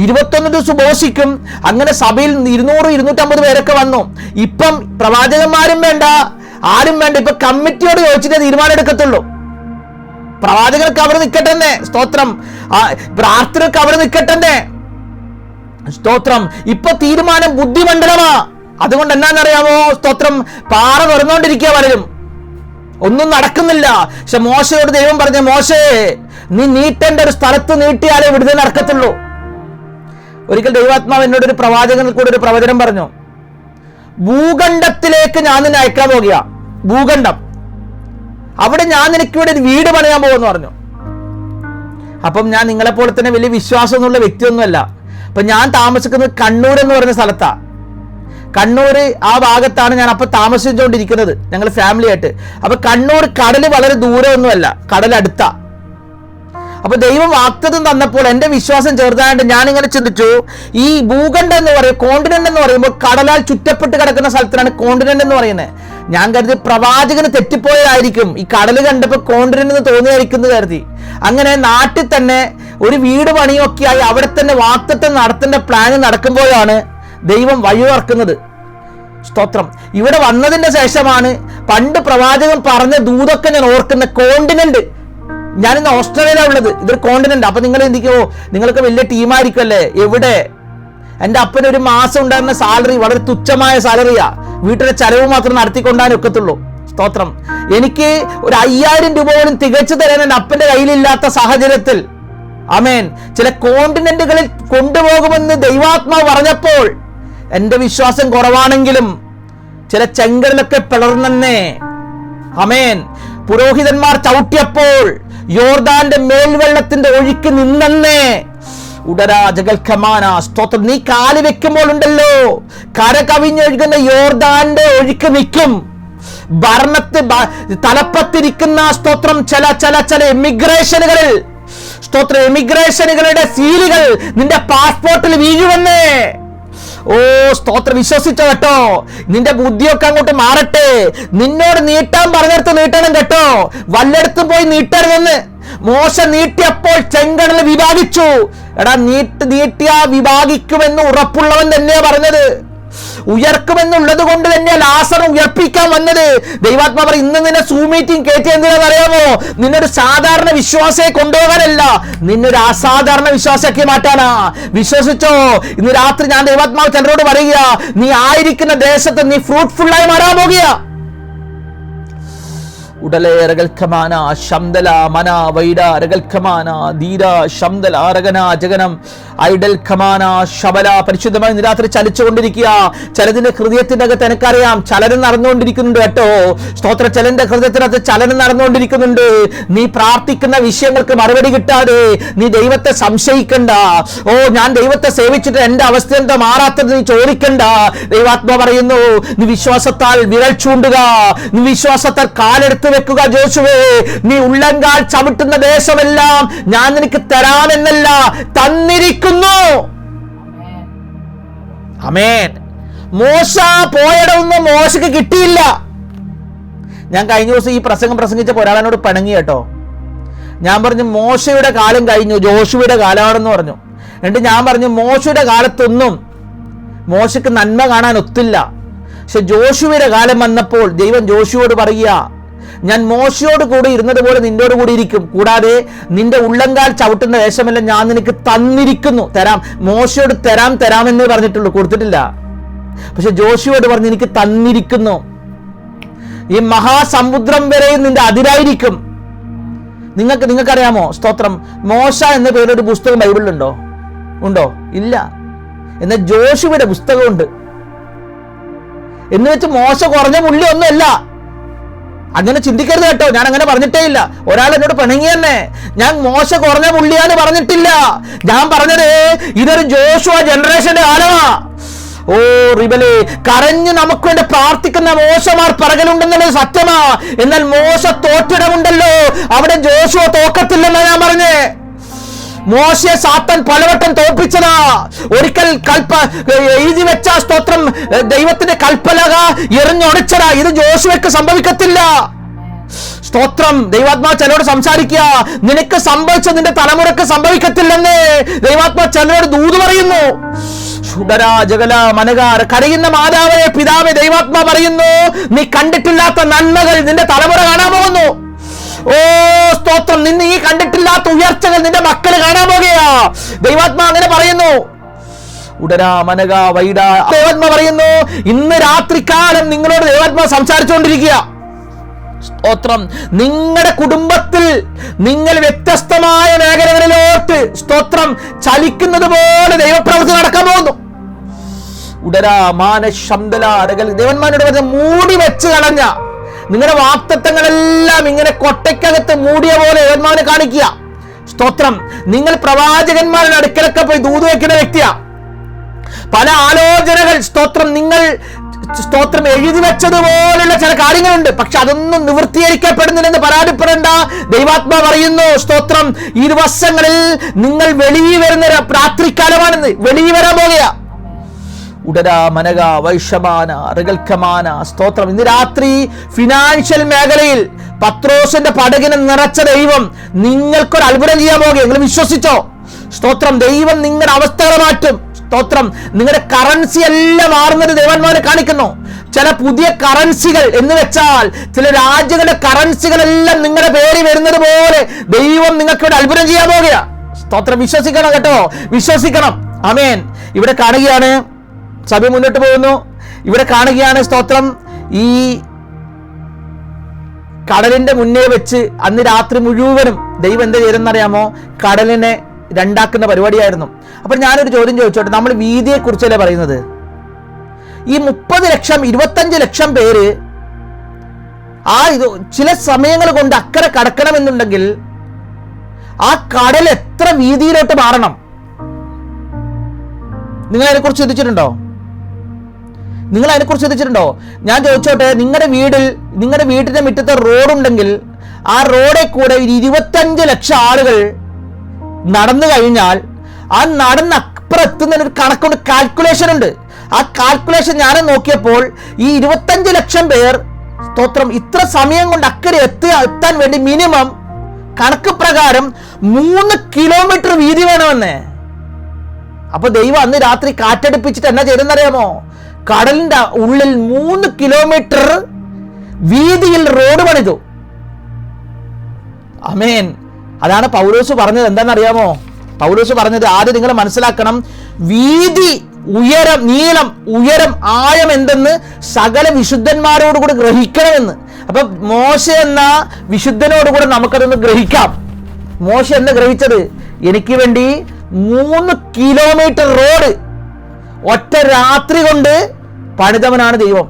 21 ദിവസം ഉപവസിക്കും. അങ്ങനെ സഭയിൽ 200-250 പേരൊക്കെ വന്നു. ഇപ്പം പ്രവാചകന്മാരും വേണ്ട, ആരും വേണ്ട. ഇപ്പൊ കമ്മിറ്റിയോട് ചോദിച്ചിട്ടേ തീരുമാനം എടുക്കത്തുള്ളൂ. പ്രവാചകർക്ക് അവർ നിൽക്കട്ടെ, സ്തോത്രം, പ്രാർത്ഥനക്ക് അവർ നിൽക്കട്ടെ. സ്തോത്രം. ഇപ്പൊ തീരുമാനം ബുദ്ധിമണ്ഡലമാ. അതുകൊണ്ട് എന്നാന്നറിയാമോ? സ്തോത്രം, പാറ തുറന്നുകൊണ്ടിരിക്കുക പലരും, ഒന്നും നടക്കുന്നില്ല. പക്ഷെ മോശയോട് ദൈവം പറഞ്ഞു, മോശേ നീ നീട്ടേണ്ട ഒരു സ്ഥലത്ത് നീട്ടിയാലേ വിടുതൽ നടക്കത്തുള്ളൂ. ഒരിക്കൽ ദൈവാത്മാവ് എന്നോട് ഒരു പ്രവാചകനിൽ കൂടെ ഒരു പ്രവചനം പറഞ്ഞു. ഭൂഖണ്ഡത്തിലേക്ക് ഞാൻ നിന്നെ അയക്കാൻ പോകുക, ഭൂഖണ്ഡം, അവിടെ ഞാൻ നിനക്ക് ഇവിടെ ഒരു വീട് പണിയാൻ പോകുമെന്ന് പറഞ്ഞു. അപ്പം ഞാൻ നിങ്ങളെപ്പോലെ തന്നെ വലിയ വിശ്വാസമൊന്നുള്ള വ്യക്തിയൊന്നുമല്ല. അപ്പൊ ഞാൻ താമസിക്കുന്നത് കണ്ണൂർ എന്ന് പറഞ്ഞ സ്ഥലത്താ. കണ്ണൂർ ആ ഭാഗത്താണ് ഞാൻ അപ്പൊ താമസിച്ചുകൊണ്ടിരിക്കുന്നത്, ഞങ്ങൾ ഫാമിലി ആയിട്ട്. അപ്പൊ കണ്ണൂർ കടല് വളരെ ദൂരമൊന്നുമല്ല, കടലടുത്താ. അപ്പൊ ദൈവം വാഗ്ദത്തം തന്നപ്പോൾ എന്റെ വിശ്വാസം ചെറുതായിട്ട് ഞാൻ ഇങ്ങനെ ചിന്തിച്ചു, ഈ ഭൂഖണ്ഡം എന്ന് പറയും, കോണ്ടിനെന്റ് എന്ന് പറയുമ്പോൾ കടലാൽ ചുറ്റപ്പെട്ട് കിടക്കുന്ന സ്ഥലത്തിനാണ് കോണ്ടിനെന്റ് എന്ന് പറയുന്നത്. ഞാൻ കരുതി പ്രവാചകന് തെറ്റിപ്പോയതായിരിക്കും, ഈ കടല് കണ്ടപ്പോൾ കോണ്ടിനെന്റ് എന്ന് തോന്നിയായിരിക്കും എന്ന് കരുതി. അങ്ങനെ നാട്ടിൽ തന്നെ ഒരു വീട് പണിയൊക്കെയായി അവിടെ തന്നെ വാഗ്ദത്തം നടത്തേണ്ട പ്ലാന് നടക്കുമ്പോഴാണ് ദൈവം വഴിയോർക്കുന്നത്. സ്തോത്രം. ഇവിടെ വന്നതിന്റെ ശേഷമാണ് പണ്ട് പ്രവാചകൻ പറഞ്ഞ ദൂതൊക്കെ ഞാൻ ഓർക്കുന്ന. കോണ്ടിനെന്റ്, ഞാനിന്ന് ഓസ്ട്രേലിയയിലാണ് ഉള്ളത്, ഇതൊരു കോണ്ടിനെന്റ്. അപ്പൊ നിങ്ങൾ ചിന്തിക്കുമോ, നിങ്ങൾക്ക് വലിയ ടീമായിരിക്കുമല്ലേ? എവിടെ? എൻ്റെ അപ്പന് ഒരു മാസം ഉണ്ടായിരുന്ന സാലറി വളരെ തുച്ഛമായ സാലറിയാ, വീട്ടിലെ ചെലവ് മാത്രം നടത്തിക്കൊണ്ടാൻ ഒക്കത്തുള്ളൂ. സ്തോത്രം. എനിക്ക് ഒരു 5000 രൂപ പോലും തികച്ചു തരാൻ എൻ്റെ അപ്പന്റെ കയ്യിലില്ലാത്ത സാഹചര്യത്തിൽ, ആമേൻ, ചില കോണ്ടിനെന്റുകളിൽ കൊണ്ടുപോകുമെന്ന് ദൈവാത്മാവ് പറഞ്ഞപ്പോൾ എന്റെ വിശ്വാസം കുറവാണെങ്കിലും ചില ചെങ്കടലൊക്കെ പിളർന്നേ. ആമേൻ. പുരോഹിതന്മാർ ചവിട്ടിയപ്പോൾ യോർദാന്റെ മേൽവെള്ളത്തിന്റെ ഒഴുക്ക് നിന്നേ. ഉടരാജകൽക്കമാന. സ്തോത്രം. നീ കാല് വെക്കുമ്പോൾ ഉണ്ടല്ലോ, കര കവിഞ്ഞൊഴുകുന്ന യോർദാന്റെ ഒഴുക്ക് നിൽക്കും. ഭരണത്ത് തലപ്പത്തിരിക്കുന്ന സ്തോത്രം ചില ചില ചില എമിഗ്രേഷനുകളിൽ, സ്തോത്രം, എമിഗ്രേഷനുകളുടെ സീലുകൾ നിന്റെ പാസ്പോർട്ടിൽ വീഴുവെന്നേ. ഓ സ്തോത്രം, വിശ്വസിച്ചോ കേട്ടോ. നിന്റെ ബുദ്ധിയൊക്കെ അങ്ങോട്ട് മാറട്ടെ. നിന്നോട് നീട്ടാൻ പറഞ്ഞെടുത്ത് നീട്ടണം കേട്ടോ, വല്ലയിടത്തും പോയി നീട്ടരുതെന്ന്. മോശ നീട്ടിയപ്പോൾ ചെങ്കടൽ വിഭാഗിച്ചു. എടാ, നീട്ടിയ വിഭാഗിക്കുമെന്ന് ഉറപ്പുള്ളവൻ തന്നെയാ പറഞ്ഞത്. ഉയർക്കുമെന്നുള്ളത് കൊണ്ട് തന്നെയാ ലാസറിനെ ഉയർപ്പിക്കാൻ വന്നത്. ദൈവാത്മാവ് ഇന്ന് നിന്നെ സൂം മീറ്റിംഗ് കയറ്റി എന്തിനാണെന്ന് അറിയാമോ? നിന്നൊരു സാധാരണ വിശ്വാസയെ കൊണ്ടുപോകാനല്ല, നിന്നൊരു അസാധാരണ വിശ്വാസമാക്കി മാറ്റാനാ. വിശ്വസിച്ചോ? ഇന്ന് രാത്രി ഞാൻ ദൈവാത്മാവ് ചിലരോട് പറയുക, നീ ആയിരിക്കുന്ന ദേശത്ത് നീ ഫ്രൂട്ട്ഫുള്ളായി മാറാൻ പോകുക. ഉടലേരകൽക്കമാന ശംദല മന വൈഡ രകൽക്കമാന ധീര ശംദല അരകന ജഗനം ഐഡൽ ഖമാന ശബല. പരിശുദ്ധമായി ഇന്ന് രാത്രി ചലിച്ചുകൊണ്ടിരിക്കുക. ചിലതിന്റെ ഹൃദയത്തിന്റെ അകത്ത് എനിക്കറിയാം ചലനം നടന്നുകൊണ്ടിരിക്കുന്നുണ്ട് കേട്ടോ. സ്തോത്ര. ചിലന്റെ ഹൃദയത്തിനകത്ത് ചലനം നടന്നുകൊണ്ടിരിക്കുന്നുണ്ട്. നീ പ്രാർത്ഥിക്കുന്ന വിഷയങ്ങൾക്ക് മറുപടി കിട്ടാതെ നീ ദൈവത്തെ സംശയിക്കണ്ട. ഓ, ഞാൻ ദൈവത്തെ സേവിച്ചിട്ട് എന്റെ അവസ്ഥ എന്താ മാറാത്തത് നീ ചോദിക്കണ്ട. ദൈവാത്മാ പറയുന്നു, നീ വിശ്വാസത്താൽ വിരൽ ചൂണ്ടുക, നീ വിശ്വാസത്താൽ കാലെടുത്ത് വെക്കുക. ജോശുവേ, നീ ഉള്ളങ്കാൽ ചവിട്ടുന്ന ദേശമെല്ലാം ഞാൻ നിനക്ക് തരാമെന്നല്ല, തന്നിരിക്കുന്നു. ആമേൻ. മോശ പോയിടമൊന്നും മോശക്ക് കിട്ടിയില്ല. ഞാൻ കഴിഞ്ഞ ദിവസം ഈ പ്രസംഗിച്ചപ്പോൾ ഒരാളെന്നോട് പിണങ്ങി കേട്ടോ. ഞാൻ പറഞ്ഞു മോശയുടെ കാലം കഴിഞ്ഞു, ജോഷുവയുടെ കാലമാണെന്ന് പറഞ്ഞു. എന്നിട്ട് ഞാൻ പറഞ്ഞു മോശയുടെ കാലത്തൊന്നും മോശക്ക് നന്മ കാണാൻ ഒത്തില്ല. പക്ഷെ ജോഷുവയുടെ കാലം വന്നപ്പോൾ ദൈവം ജോഷുവോട് പറയുക, ഞാൻ മോശയോട് കൂടി ഇരുന്നത് പോലെ നിന്നോട് കൂടി ഇരിക്കും, കൂടാതെ നിന്റെ ഉള്ളങ്കാൽ ചവിട്ടുന്ന ദേശമെല്ലാം ഞാൻ നിനക്ക് തന്നിരിക്കുന്നു. തരാം. മോശയോട് തരാമെന്നേ പറഞ്ഞിട്ടുള്ളൂ, കൊടുത്തിട്ടില്ല. പക്ഷെ ജോഷുവോട് പറഞ്ഞു എനിക്ക് തന്നിരിക്കുന്നു. ഈ മഹാസമുദ്രം വരെയും നിന്റെ അതിരായിരിക്കും. നിങ്ങൾക്കറിയാമോ? സ്തോത്രം. മോശ എന്ന പേരൊരു പുസ്തകം ബൈബിളിലുണ്ടോ? ഉണ്ടോ? ഇല്ല. എന്നാൽ ജോഷുവയുടെ പുസ്തകമുണ്ട്. എന്ന് വെച്ച് മോശ കുറഞ്ഞ പുള്ളി ഒന്നുമല്ല. അങ്ങനെ ചിന്തിക്കരുത് കേട്ടോ. ഞാൻ അങ്ങനെ പറഞ്ഞിട്ടേ ഇല്ല. ഒരാൾ എന്നോട് പിണങ്ങി തന്നെ. ഞാൻ മോശ കുറഞ്ഞ പുള്ളിയാന്ന് പറഞ്ഞിട്ടില്ല. ഞാൻ പറഞ്ഞത് ഇതൊരു ജോഷുവ ജനറേഷന്റെ കാലമാ. ഓ റിബലേ, കരഞ്ഞ് നമുക്ക് വേണ്ടി പ്രാർത്ഥിക്കുന്ന മോശമാർ പിറകിലുണ്ടെന്നുള്ളത് സത്യമാ. എന്നാൽ മോശ തോറ്റിടമുണ്ടല്ലോ, അവിടെ ജോഷുവ തോക്കത്തില്ലെന്നാ ഞാൻ പറഞ്ഞേ. മോശയെ സാത്താൻ പലവട്ടം തോൽപ്പിച്ചതാ. ഒരിക്കൽ എഴുതി വെച്ച സ്തോത്രം ദൈവത്തിന്റെ കൽപ്പലക എറിഞ്ഞൊടിച്ചതാ. ഇത് ജോഷുവയ്ക്ക് സംഭവിക്കത്തില്ല. സ്തോത്രം. ദൈവാത്മാവ് ചിലരോട് സംസാരിക്കുക, നിനക്ക് സംഭവിച്ച നിന്റെ തലമുറക്ക് സംഭവിക്കത്തില്ലെന്ന് ദൈവാത്മാവ് ചിലരോട് ദൂത് പറയുന്നു. ജഗല മനകാര കരയുന്ന മാതാവേ, പിതാവേ, ദൈവാത്മാ പറയുന്നു, നീ കണ്ടിട്ടില്ലാത്ത നന്മകൾ നിന്റെ തലമുറ കാണാൻ പോകുന്നു. ഓ സ്തോത്രം. നിന്നെ ഈ കണ്ടിട്ടില്ലാത്ത ഉയർച്ചകൾ നിന്റെ മക്കള് കാണാൻ പോകുകയാ. ദൈവാത്മാ അങ്ങനെ പറയുന്നു. ഉടരാ മനക വൈഡ. ദൈവാത്മാ പറയുന്നു, ഇന്ന് രാത്രികാലം നിങ്ങളോട് ദൈവാത്മാ സംസാരിച്ചുകൊണ്ടിരിക്കുക. സ്തോത്രം. നിങ്ങളുടെ കുടുംബത്തിൽ നിങ്ങൾ വ്യത്യസ്തമായ മേഖലകളിലോട്ട് സ്തോത്രം ചലിക്കുന്നത് പോലെ ദൈവപ്രവൃത്തി നടക്കാൻ പോകുന്നു. ഉടരാ മാനശബ്ദലാരകൾ. ദേവന്മാരോട് പറഞ്ഞ മൂടി വെച്ച് കളഞ്ഞ നിങ്ങളുടെ വാക്തത്വങ്ങളെല്ലാം ഇങ്ങനെ കൊട്ടയ്ക്കകത്ത് മൂടിയ പോലെ ദേവന്മാരെ കാണിക്കുക. സ്തോത്രം. നിങ്ങൾ പ്രവാചകന്മാരുടെ അടുക്കലൊക്കെ പോയി ദൂത് വയ്ക്കുന്ന വ്യക്തിയാ. പല ആലോചനകൾ സ്തോത്രം നിങ്ങൾ സ്തോത്രം എഴുതി വെച്ചതുപോലുള്ള ചില കാര്യങ്ങളുണ്ട്, പക്ഷെ അതൊന്നും നിവൃത്തീകരിക്കപ്പെടുന്നില്ലെന്ന് പരാതിപ്പെടേണ്ട. ദൈവാത്മാ പറയുന്നു സ്തോത്രം, ഈ ദിവസങ്ങളിൽ നിങ്ങൾ വെളിയിൽ വരുന്ന രാത്രികാലമാണെന്ന്, വെളിയിൽ വരാൻ പോകുക. ഉടരാ മനക വൈഷമാന ഋഗൽക്കമാന. സ്തോത്രം. ഇന്ന് രാത്രി ഫിനാൻഷ്യൽ മേഖലയിൽ പത്രോസിന്റെ പടകിനെ നിറച്ച ദൈവം നിങ്ങൾക്കൊരു അത്ഭുതം ചെയ്യാൻ പോകുക. നിങ്ങൾ വിശ്വസിച്ചോ? സ്തോത്രം. ദൈവം നിങ്ങളുടെ അവസ്ഥകളെ മാറ്റും. സ്തോത്രം. നിങ്ങളുടെ കറൻസി എല്ലാം മാറുന്നത് ദേവന്മാരെ കാണിക്കുന്നു. ചില പുതിയ കറൻസികൾ എന്ന് വെച്ചാൽ ചില രാജ്യങ്ങളുടെ കറൻസികളെല്ലാം നിങ്ങളുടെ പേര് വരുന്നത് പോലെ ദൈവം നിങ്ങൾക്ക് ഒരു അത്ഭുതം ചെയ്യാൻ പോകുക. സ്തോത്രം. വിശ്വസിക്കണം കേട്ടോ, വിശ്വസിക്കണം. ആമേൻ. ഇവിടെ കാണുകയാണ്, സഭ മുന്നോട്ട് പോകുന്നു. ഇവിടെ കാണുകയാണ് സ്തോത്രം, ഈ കടലിന്റെ മുന്നേ വെച്ച് അന്ന് രാത്രി മുഴുവനും ദൈവം എന്താ ചെയ്തെന്നറിയാമോ? കടലിനെ രണ്ടാക്കുന്ന പരിപാടിയായിരുന്നു. അപ്പൊ ഞാനൊരു ചോദ്യം ചോദിച്ചോട്ടെ, നമ്മൾ വീതിയെ കുറിച്ചല്ലേ പറയുന്നത്? ഈ 30 ലക്ഷം 25 ലക്ഷം പേര് ചില സമയങ്ങൾ കൊണ്ട് അക്കരെ കടക്കണമെന്നുണ്ടെങ്കിൽ ആ കടൽ എത്ര വീതിയിലോട്ട് മാറണം? നിങ്ങൾ അതിനെക്കുറിച്ച് ചിന്തിച്ചിട്ടുണ്ടോ? ഞാൻ ചോദിച്ചോട്ടെ, നിങ്ങളുടെ വീട്ടിന്റെ മുറ്റത്തെ റോഡുണ്ടെങ്കിൽ ആ റോഡിൽ കൂടെ 25 ലക്ഷം ആളുകൾ നടന്നു കഴിഞ്ഞാൽ ആ നടന്ന് അപ്പുറത്തുന്ന ഒരു കണക്കുണ്ട്, കാൽക്കുലേഷൻ ഉണ്ട്. ആ കാൽക്കുലേഷൻ ഞാൻ നോക്കിയപ്പോൾ ഈ 25 ലക്ഷം പേർ സ്തോത്രം ഇത്ര സമയം കൊണ്ട് അക്കരെ എത്താൻ വേണ്ടി മിനിമം കണക്ക് പ്രകാരം 3 കിലോമീറ്റർ വീതി വേണമെന്നേ. അപ്പൊ ദൈവം അന്ന് രാത്രി കാറ്റടിപ്പിച്ചിട്ട് എന്നാ ചെയ്തെന്നറിയാമോ? കടലിന്റെ ഉള്ളിൽ 3 കിലോമീറ്റർ വീതിയിൽ റോഡ് പണിതു. ആമേൻ. അതാണ് പൗലോസ് പറഞ്ഞത്. എന്താണെന്നറിയാമോ? പൗലോസ് പറഞ്ഞത്, ആദ്യം നിങ്ങൾ മനസ്സിലാക്കണം, വീതി, ഉയരം, നീളം, ഉയരം, ആഴം എന്തെന്ന് സകല വിശുദ്ധന്മാരോടുകൂടി ഗ്രഹിക്കണമെന്ന്. അപ്പൊ മോശ എന്ന വിശുദ്ധനോടുകൂടെ നമുക്കതൊന്ന് ഗ്രഹിക്കാം. മോശ എന്ന് ഗ്രഹിച്ചത്, എനിക്ക് വേണ്ടി 3 കിലോമീറ്റർ റോഡ് ഒറ്റ രാത്രി കൊണ്ട് പണിതവനാണ് ദൈവം.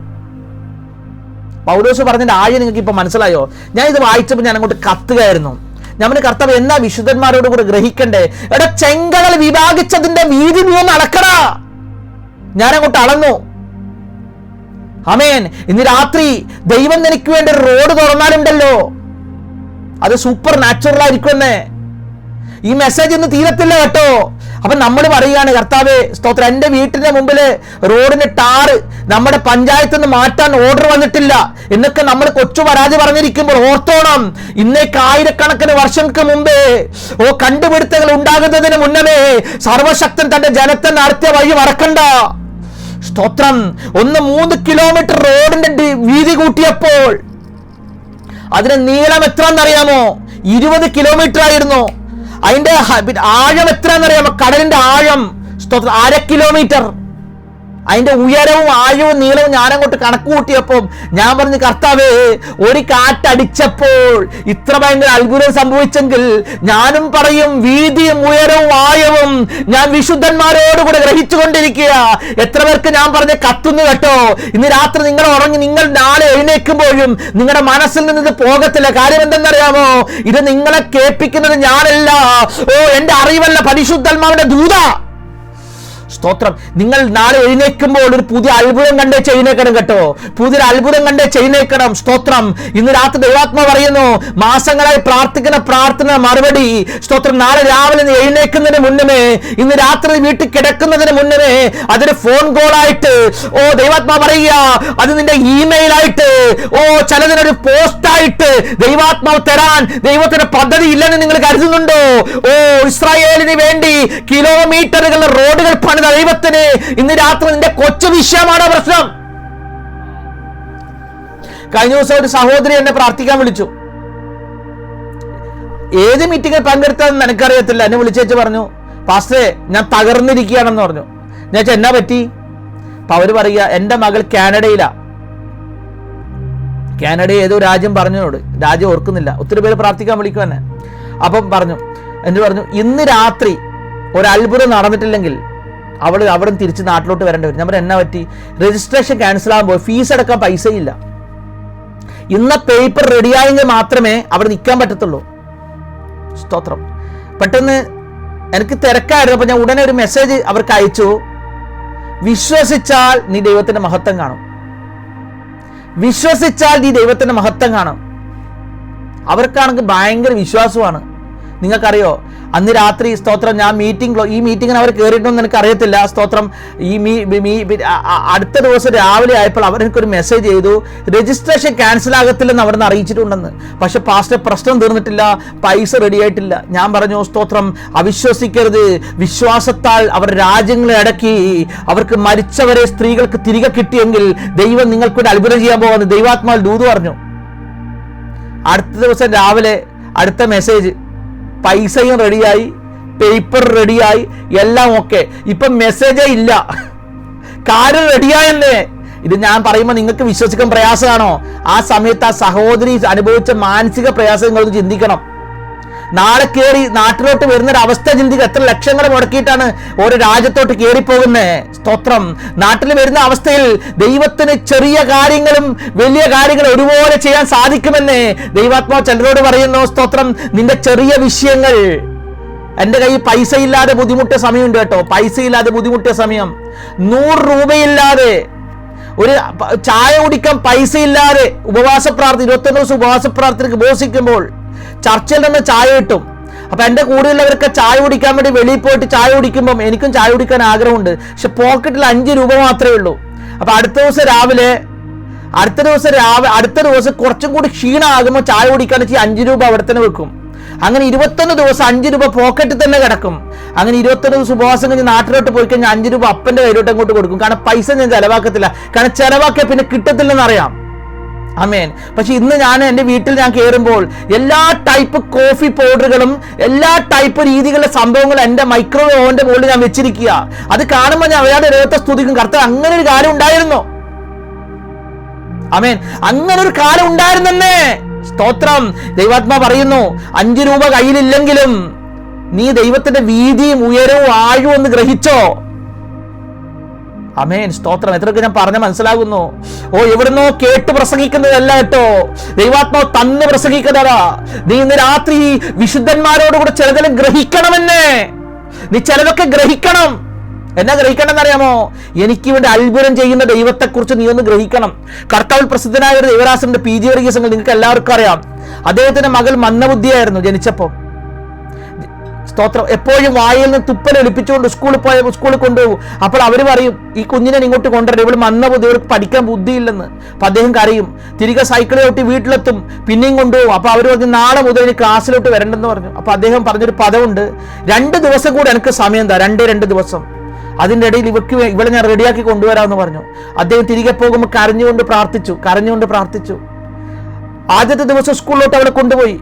പൗലോസ് പറഞ്ഞതിന്റെ ആഴം നിങ്ങൾക്ക് ഇപ്പൊ മനസ്സിലായോ? ഞാൻ ഇത് വായിച്ചപ്പോൾ ഞാൻ അങ്ങോട്ട് കത്തുകയായിരുന്നു. നമ്മുടെ കർത്താവ് എന്നാ വിശുദ്ധന്മാരോട് കൂടെ ഗ്രഹിക്കണ്ടേ? എടാ, ചെങ്കടൽ വിഭാഗിച്ചതിന്റെ വീതി നീ ഒന്ന് അളക്കടാ. ഞാൻ അങ്ങോട്ട് അളന്നു. ആമേൻ. ഇന്ന് രാത്രി ദൈവം നിനക്ക് വേണ്ടി റോഡ് തുറന്നാലുണ്ടല്ലോ, അത് സൂപ്പർ നാച്ചുറൽ ആയിരിക്കുമെന്നേ. ഈ മെസ്സേജ് ഇന്ന് തീരത്തില്ല കേട്ടോ. അപ്പൊ നമ്മൾ പറയുകയാണ്, കർത്താവേ സ്തോത്രം, എന്റെ വീട്ടിന്റെ മുമ്പില് റോഡിന് ടാറ് നമ്മുടെ പഞ്ചായത്തിൽ നിന്ന് മാറ്റാൻ ഓർഡർ വന്നിട്ടില്ല എന്നൊക്കെ നമ്മൾ കൊച്ചു പരാതി പറഞ്ഞിരിക്കുമ്പോൾ ഓർത്തോണം, ഇന്നേക്ക് ആയിരക്കണക്കിന് വർഷങ്ങൾക്ക് മുമ്പേ കണ്ടുപിടുത്തങ്ങൾ ഉണ്ടാകുന്നതിന് മുന്നമേ സർവശക്തൻ തന്റെ ജനത്തെ നടത്തിയ വഴി മറക്കണ്ട. സ്തോത്രം. 3 കിലോമീറ്റർ റോഡിന്റെ വീതി കൂട്ടിയപ്പോൾ അതിന്റെ നീളം എത്രയെന്നറിയാമോ? 20 കിലോമീറ്റർ ആയിരുന്നു. അതിന്റെ ആഴം എത്രയെന്നറിയാമോ? കടലിന്റെ ആഴം 1/2 കിലോമീറ്റർ. അതിന്റെ ഉയരവും ആഴവും നീളവും ഞാൻ അങ്ങോട്ട് കണക്ക് കൂട്ടിയപ്പോൾ ഞാൻ പറഞ്ഞു, കർത്താവേ, ഒരു കാറ്റടിച്ചപ്പോൾ ഇത്ര ഭയങ്കര അത്ഭുതം സംഭവിച്ചെങ്കിൽ ഞാനും പറയും, വീതിയും ഉയരവും ആഴവും ഞാൻ വിശുദ്ധന്മാരോടുകൂടെ ഗ്രഹിച്ചുകൊണ്ടിരിക്കുക. എത്ര പേർക്ക് ഞാൻ പറഞ്ഞ് കത്തുന്നു കേട്ടോ. ഇന്ന് രാത്രി നിങ്ങൾ ഉറങ്ങി, നിങ്ങൾ നാളെ എഴുന്നേൽക്കുമ്പോഴും നിങ്ങളുടെ മനസ്സിൽ നിന്ന് ഇത് പോകത്തില്ല. കാര്യം എന്തെന്നറിയാമോ? ഇത് നിങ്ങളെ കേൾപ്പിക്കുന്നത് ഞാനല്ല, എന്റെ അറിവല്ല, പരിശുദ്ധാത്മാവിന്റെ ദൂത. സ്തോത്രം. നിങ്ങൾ നാളെ എഴുന്നേൽക്കുമ്പോൾ ഒരു പുതിയ അത്ഭുതം കണ്ടേ ചെയ്യുന്നേക്കണം കേട്ടോ. പുതിയൊരു അത്ഭുതം കണ്ടേ ചെയ്യുന്നേക്കണം. സ്തോത്രം. ഇന്ന് രാത്രി ദൈവാത്മാ പറയുന്നു, മാസങ്ങളായി പ്രാർത്ഥിക്കുന്ന പ്രാർത്ഥന മറുപടി. സ്തോത്രം. നാളെ രാവിലെ എഴുന്നേൽക്കുന്നതിന് മുന്നമേ, ഇന്ന് രാത്രി വീട്ടിൽ കിടക്കുന്നതിന് മുന്നമേ അതൊരു ഫോൺ കോളായിട്ട്, ദൈവാത്മാ പറയുക, അത് നിന്റെ ഇമെയിൽ ആയിട്ട്, ചിലതിനൊരു പോസ്റ്റായിട്ട് ദൈവാത്മാവ് തരാൻ ദൈവത്തിന്റെ പദ്ധതി ഇല്ലെന്ന് നിങ്ങൾ കരുതുന്നുണ്ടോ? ഇസ്രായേലിന് വേണ്ടി കിലോമീറ്ററുകളുടെ റോഡുകൾ പണിത ദൈവത്തിന് ഇന്ന് രാത്രി നിന്റെ കൊച്ചു വിഷയമാണ് പ്രശ്നം. കഴിഞ്ഞ ദിവസം ഒരു സഹോദരി എന്നെ പ്രാർത്ഥിക്കാൻ വിളിച്ചു. ഏത് മീറ്റിംഗിൽ പങ്കെടുത്തതെന്ന് എനിക്കറിയത്തില്ല. എന്നെ വിളിച്ചേച്ച് പറഞ്ഞു, പാസ്റ്ററെ, ഞാൻ തകർന്നിരിക്കുകയാണെന്ന് പറഞ്ഞു. ഞാൻ വെച്ചാൽ എന്നാ പറ്റി? അപ്പം അവർ പറയുക, എൻ്റെ മകൾ കാനഡയിലാണ്. കാനഡ ഏതോ രാജ്യം പറഞ്ഞോട്, രാജ്യം ഓർക്കുന്നില്ല, ഒത്തിരി പേര് പ്രാർത്ഥിക്കാൻ വിളിക്കും തന്നെ. അപ്പം പറഞ്ഞു, ഇന്ന് രാത്രി ഒരു അത്ഭുതം നടന്നിട്ടില്ലെങ്കിൽ അവൾ അവിടെ തിരിച്ച് നാട്ടിലോട്ട് വരേണ്ടി വരും. ഞാൻ പറഞ്ഞു, എന്നാ പറ്റി? രജിസ്ട്രേഷൻ ക്യാൻസൽ ആകുമ്പോൾ ഫീസ് അടക്കാൻ പൈസയില്ല. ഇന്ന പേപ്പർ റെഡിയായെങ്കിൽ മാത്രമേ അവിടെ നിൽക്കാൻ പറ്റത്തുള്ളൂ. സ്തോത്രം. പെട്ടെന്ന് എനിക്ക് തിരക്കായിരുന്നു. അപ്പം ഞാൻ ഉടനെ ഒരു മെസ്സേജ് അവർക്ക് അയച്ചു, വിശ്വസിച്ചാൽ നീ ദൈവത്തിന്റെ മഹത്വം കാണും, വിശ്വസിച്ചാൽ നീ ദൈവത്തിന്റെ മഹത്വം കാണും. അവർക്കാണെങ്കിൽ ഭയങ്കര വിശ്വാസമാണ്. നിങ്ങൾക്കറിയോ, അന്ന് രാത്രി സ്തോത്രം ഞാൻ ഈ മീറ്റിങ്ങിന് അവർ കയറിയിട്ടുണ്ടെന്ന് എനിക്ക് അറിയത്തില്ല. സ്തോത്രം. അടുത്ത ദിവസം രാവിലെ ആയപ്പോൾ അവർ എനിക്കൊരു മെസ്സേജ് ചെയ്തു, രജിസ്ട്രേഷൻ ക്യാൻസൽ ആകത്തില്ലെന്ന് അവിടെ നിന്ന് അറിയിച്ചിട്ടുണ്ടെന്ന്. പക്ഷെ പാസ്റ്റർ പ്രശ്നം തീർന്നിട്ടില്ല, പൈസ റെഡി ആയിട്ടില്ല. ഞാൻ പറഞ്ഞു, സ്തോത്രം, അവിശ്വസിക്കരുത്. വിശ്വാസത്താൽ അവർ രാജ്യങ്ങളെ അടക്കി. അവർക്ക് മരിച്ചവരെ സ്ത്രീകൾക്ക് തിരികെ കിട്ടിയെങ്കിൽ ദൈവം നിങ്ങൾക്കൊരു അത്ഭുതം ചെയ്യാൻ പോകുന്നു. ദൈവാത്മാവ് ദൂത് പറഞ്ഞു. അടുത്ത ദിവസം രാവിലെ അടുത്ത മെസ്സേജ്, പൈസയും റെഡിയായി, പേപ്പർ റെഡിയായി, എല്ലാം ഓക്കെ. ഇപ്പം മെസ്സേജേ ഇല്ല, കാര്യം റെഡിയായല്ലേ. ഇത് ഞാൻ പറയുമ്പോൾ നിങ്ങൾക്ക് വിശ്വസിക്കാൻ പ്രയാസമാണോ? ആ സമയത്ത് ആ സഹോദരി അനുഭവിച്ച മാനസിക പ്രയാസം നിങ്ങളൊന്ന് ചിന്തിക്കണം. നാളെ കയറി നാട്ടിലോട്ട് വരുന്നൊരവസ്ഥ ചിന്തിക്കുക. എത്ര ലക്ഷങ്ങൾ മുടക്കിയിട്ടാണ് ഓരോ രാജ്യത്തോട്ട് കയറിപ്പോകുന്നത്. സ്തോത്രം. നാട്ടിൽ വരുന്ന അവസ്ഥയിൽ ദൈവത്തിന് ചെറിയ കാര്യങ്ങളും വലിയ കാര്യങ്ങളും ഒരുപോലെ ചെയ്യാൻ സാധിക്കുമെന്ന് ദൈവാത്മാവ് ചിലരോട് പറയുന്നു. സ്തോത്രം. നിന്റെ ചെറിയ വിഷയങ്ങൾ, എൻ്റെ കയ്യിൽ പൈസ ഇല്ലാതെ ബുദ്ധിമുട്ടിയ സമയമുണ്ട് കേട്ടോ. പൈസ ഇല്ലാതെ ബുദ്ധിമുട്ടിയ സമയം, 100 രൂപയില്ലാതെ, ഒരു ചായ കുടിക്കാൻ പൈസ ഇല്ലാതെ ഉപവാസ പ്രാർത്ഥന, 21 ദിവസം ഉപവാസ പ്രാർത്ഥനയ്ക്ക് ഉപവസിക്കുമ്പോൾ ചർച്ചയിൽ നിന്ന് ചായ കിട്ടും. അപ്പൊ എൻ്റെ കൂടെയുള്ളവരൊക്കെ ചായ കുടിക്കാൻ വേണ്ടി വെളിയിൽ പോയിട്ട് ചായ കുടിക്കുമ്പോൾ എനിക്കും ചായ കുടിക്കാൻ ആഗ്രഹമുണ്ട്. പക്ഷെ പോക്കറ്റിൽ 5 രൂപ മാത്രമേ ഉള്ളൂ. അപ്പൊ അടുത്ത ദിവസം കുറച്ചും കൂടി ക്ഷീണമാകുമ്പോൾ ചായ കുടിക്കാൻ 5 രൂപ അവിടെ തന്നെ വെക്കും. അങ്ങനെ 21 ദിവസം 5 രൂപ പോക്കറ്റിൽ തന്നെ കിടക്കും. അങ്ങനെ 21 ദിവസം ഉപവാസം കഴിഞ്ഞ് നാട്ടിലോട്ട് പോയി കഴിഞ്ഞാൽ 5 രൂപ അപ്പൻ്റെ കയ്യിലോട്ട് അങ്ങോട്ട് കൊടുക്കും. കാരണം പൈസ ഞാൻ ചെലവാക്കത്തില്ല. കാരണം ചെലവാക്കിയാൽ പിന്നെ കിട്ടത്തില്ലെന്നറിയാം. ആമേൻ. പക്ഷെ ഇന്ന് ഞാൻ എൻ്റെ വീട്ടിൽ ഞാൻ കയറുമ്പോൾ എല്ലാ ടൈപ്പ് കോഫി പൗഡറുകളും എല്ലാ ടൈപ്പ് രീതികളുടെ സംഭവങ്ങളും എൻ്റെ മൈക്രോവേവ് ഓവൻ്റെ മുകളിൽ ഞാൻ വെച്ചിരിക്കുക. അത് കാണുമ്പോൾ ഞാൻ അയാളുടെ ദൈവത്തെ സ്തുതിക്കും. കർത്താവേ, അങ്ങനെ ഒരു കാര്യം ഉണ്ടായിരുന്നു. ആമേൻ. അങ്ങനെ ഒരു കാര്യം ഉണ്ടായിരുന്നേ. സ്തോത്രം. ദൈവാത്മാ പറയുന്നു, 5 രൂപ കയ്യിലില്ലെങ്കിലും നീ ദൈവത്തിന്റെ വീതിയും ഉയരവും ആഴവും ഒന്ന് ഗ്രഹിച്ചോ. ആമേൻ. സ്തോത്രം. എത്രയൊക്കെ ഞാൻ പറഞ്ഞ മനസ്സിലാകുന്നു. എവിടുന്നോ കേട്ട് പ്രസംഗിക്കുന്നതല്ല കേട്ടോ, ദൈവാത്മാവ് തന്നെ പ്രസംഗിക്കുന്നതാ. നീ ഇന്ന് രാത്രി വിശുദ്ധന്മാരോടുകൂടെ ചിലതെല്ലാം ഗ്രഹിക്കണമെന്നേ. നീ ചിലതൊക്കെ ഗ്രഹിക്കണം. എന്നാ ഗ്രഹിക്കണം എന്നറിയാമോ? എനിക്ക് വേണ്ടി അത്ഭുതം ചെയ്യുന്ന ദൈവത്തെക്കുറിച്ച് നീ ഒന്ന് ഗ്രഹിക്കണം. കർത്താവിൽ പ്രസിദ്ധനായ ഒരു ദൈവദാസന്റെ PG വർഗീസ് നിങ്ങൾക്ക് എല്ലാവർക്കും അറിയാം. അദ്ദേഹത്തിന്റെ മകൾ മന്ദബുദ്ധിയായിരുന്നു ജനിച്ചപ്പോൾ. സ്തോത്രം. എപ്പോഴും വായിൽ നിന്ന് തുപ്പൽ ഒലിപ്പിച്ചുകൊണ്ട് സ്കൂളിൽ കൊണ്ടുപോകും. അപ്പോൾ അവർ പറയും, ഈ കുഞ്ഞിനെ ഇങ്ങോട്ട് കൊണ്ടുവരും, ഇവൾ മന്ദബുദ്ധി, ഇവർക്ക് പഠിക്കാൻ ബുദ്ധിയില്ലെന്ന്. അപ്പൊ അദ്ദേഹം കരയും. തിരികെ സൈക്കിളിൽ ഓട്ടി വീട്ടിലെത്തും, പിന്നെയും കൊണ്ടുപോകും. അപ്പൊ അവർ പറഞ്ഞു, നാളെ മുതൽ ഇനി ക്ലാസ്സിലോട്ട് വരണ്ടെന്ന് പറഞ്ഞു. അപ്പൊ അദ്ദേഹം പറഞ്ഞൊരു പദമുണ്ട്, 2 ദിവസം കൂടെ എനിക്ക് സമയം താ, 2 ദിവസം. അതിൻ്റെ ഇടയിൽ ഇവളെ ഞാൻ റെഡിയാക്കി കൊണ്ടുവരാമെന്ന് പറഞ്ഞു. അദ്ദേഹം തിരികെ പോകുമ്പോൾ കരഞ്ഞുകൊണ്ട് പ്രാർത്ഥിച്ചു. ആദ്യത്തെ ദിവസം സ്കൂളിലോട്ട് അവളെ കൊണ്ടുപോയി.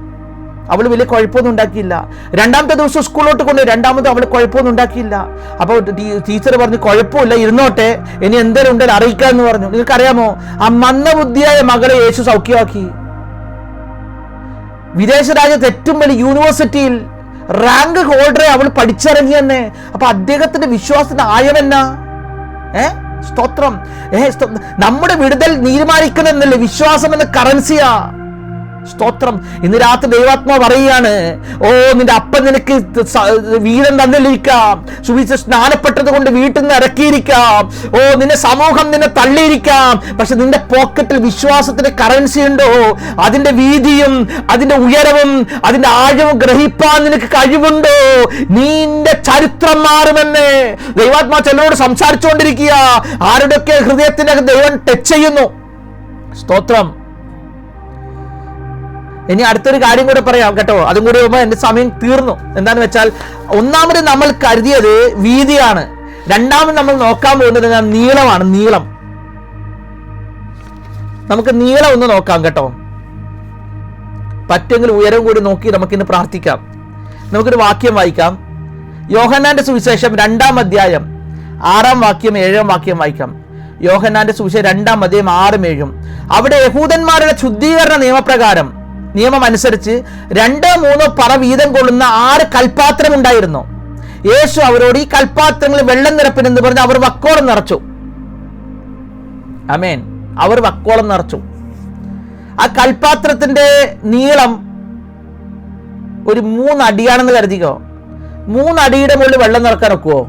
അവൾ വലിയ കുഴപ്പമൊന്നും ഉണ്ടാക്കിയില്ല. 2ാമത്തെ ദിവസം സ്കൂളിലോട്ട് കൊണ്ടുപോയി. 2ാമത് അവൾ കുഴപ്പമൊന്നും ഉണ്ടാക്കിയില്ല. അപ്പോൾ ടീച്ചർ പറഞ്ഞു, കുഴപ്പമില്ല, ഇരുന്നോട്ടെ, ഇനി എന്തെങ്കിലും ഉണ്ടെങ്കിൽ അറിയിക്കാമെന്ന് പറഞ്ഞു. നിങ്ങൾക്കറിയാമോ, ആ മന്ദബുദ്ധിയായ മകളെ യേശു സൗഖ്യമാക്കി. വിദേശ രാജ്യത്ത് ഏറ്റവും വലിയ യൂണിവേഴ്സിറ്റിയിൽ റാങ്ക് ഹോൾഡറെ അവൾ പഠിച്ചിറങ്ങി തന്നെ. അപ്പൊ അദ്ദേഹത്തിന്റെ വിശ്വാസത്തിന്റെ ആയമെന്നാ. സ്തോത്രം. നമ്മുടെ വിടുതൽ തീരുമാനിക്കുന്നല്ലേ വിശ്വാസം എന്ന കറൻസിയാ. സ്തോത്രം. ഇന്ന് രാത്രി ദൈവാത്മാവ് പറയുകയാണ്, നിന്റെ അപ്പൻ നിനക്ക് വീതം തന്നിരിക്കാം, സുവിശേഷം സ്നാനപ്പെട്ടത് കൊണ്ട് വീട്ടിൽ നിന്ന് ഇറക്കിയിരിക്കാം, നിന്റെ സമൂഹം നിന്നെ തള്ളിയിരിക്കാം, പക്ഷെ നിന്റെ പോക്കറ്റിൽ വിശ്വാസത്തിന്റെ കറൻസി ഉണ്ടോ? അതിന്റെ വീതിയും അതിന്റെ ഉയരവും അതിന്റെ ആഴവും ഗ്രഹിപ്പാൻ നിനക്ക് കഴിവുണ്ടോ? നിന്റെ ചരിത്രം മാറുമെന്ന് ദൈവാത്മാവ് ചിലരോട് സംസാരിച്ചുകൊണ്ടിരിക്കുക. ആരുടെയൊക്കെ ഹൃദയത്തിന്റെ ദൈവം ടച്ച് ചെയ്യുന്നു. സ്തോത്രം. ഇനി അടുത്തൊരു കാര്യം കൂടെ പറയാം കേട്ടോ, അതും കൂടി ആകുമ്പോൾ എൻ്റെ സമയം തീർന്നു. എന്താന്ന് വെച്ചാൽ, ഒന്നാമത് നമ്മൾ കരുതിയത് വീതിയാണ്, രണ്ടാമത് നമ്മൾ നോക്കാൻ പോകുന്നത് നീളമാണ്. നീളം, നമുക്ക് നീളം ഒന്ന് നോക്കാം കേട്ടോ. പറ്റുമെങ്കിൽ ഉയരം കൂടി നോക്കി നമുക്കിന്ന് പ്രാർത്ഥിക്കാം. നമുക്കൊരു വാക്യം വായിക്കാം. യോഹന്നാന്റെ സുവിശേഷം 2-ാം അധ്യായം 6-ാം വാക്യം 7-ാം വാക്യം വായിക്കാം. യോഹന്നാന്റെ സുവിശേഷം 2-ാം അധ്യായം 6-7. അവിടെ യഹൂദന്മാരുടെ ശുദ്ധീകരണ നിയമം അനുസരിച്ച് 2-3 പറ വീതം കൊള്ളുന്ന 6 കൽപ്പാത്രം ഉണ്ടായിരുന്നു. യേശു അവരോട് ഈ കൽപ്പാത്രങ്ങളിൽ വെള്ളം നിറപ്പിനെന്ന് പറഞ്ഞ് അവർ വക്കോളം നിറച്ചു. ആമേൻ. അവർ വക്കോളം നിറച്ചു. ആ കൽപ്പാത്രത്തിന്റെ നീളം ഒരു 3 അടിയാണെന്ന് കരുതിക്കോ. 3 അടിയുടെ മുകളിൽ വെള്ളം നിറക്കാൻ ഒക്കുവോ?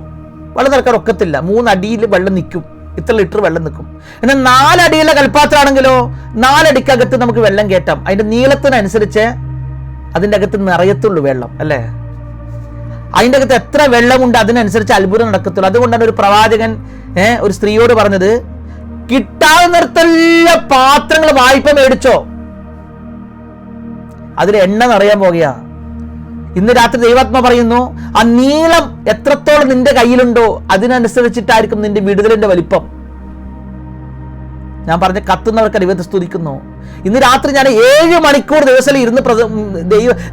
വെള്ളം നിറക്കാൻ ഒക്കത്തില്ല. 3 അടിയിൽ വെള്ളം നിൽക്കും. ഇത്ര ലിറ്റർ വെള്ളം നിൽക്കും. എന്നാൽ 4 അടിയുള്ള കൽപ്പാത്രമാണെങ്കിലോ 4 അടിക്കകത്ത് നമുക്ക് വെള്ളം കയറ്റാം. അതിന്റെ നീളത്തിനനുസരിച്ച് അതിൻ്റെ അകത്ത് നിറയത്തുള്ളൂ വെള്ളം, അല്ലേ? അതിൻ്റെ അകത്ത് എത്ര വെള്ളമുണ്ട് അതിനനുസരിച്ച് അത്ഭുതം നടക്കത്തുള്ളൂ. അതുകൊണ്ടാണ് ഒരു പ്രവാചകൻ ഒരു സ്ത്രീയോട് പറഞ്ഞത്, കിട്ടാവുന്നിടത്തെല്ല പാത്രങ്ങൾ വായ്പ മേടിച്ചോ, അതിൽ എണ്ണ നിറയാൻ പോകുക. ഇന്ന് രാത്രി ദൈവാത്മ പറയുന്നു, ആ നീളം എത്രത്തോളം നിന്റെ കയ്യിലുണ്ടോ അതിനനുസരിച്ചിട്ടായിരിക്കും നിന്റെ വിടുതലിന്റെ വലിപ്പം. ഞാൻ പറഞ്ഞ കത്തുന്നവർക്ക് ദൈവത്തെ സ്തുതിക്കുന്നു. ഇന്ന് രാത്രി ഞാൻ 7 മണിക്കൂർ ദിവസം ഇരുന്ന്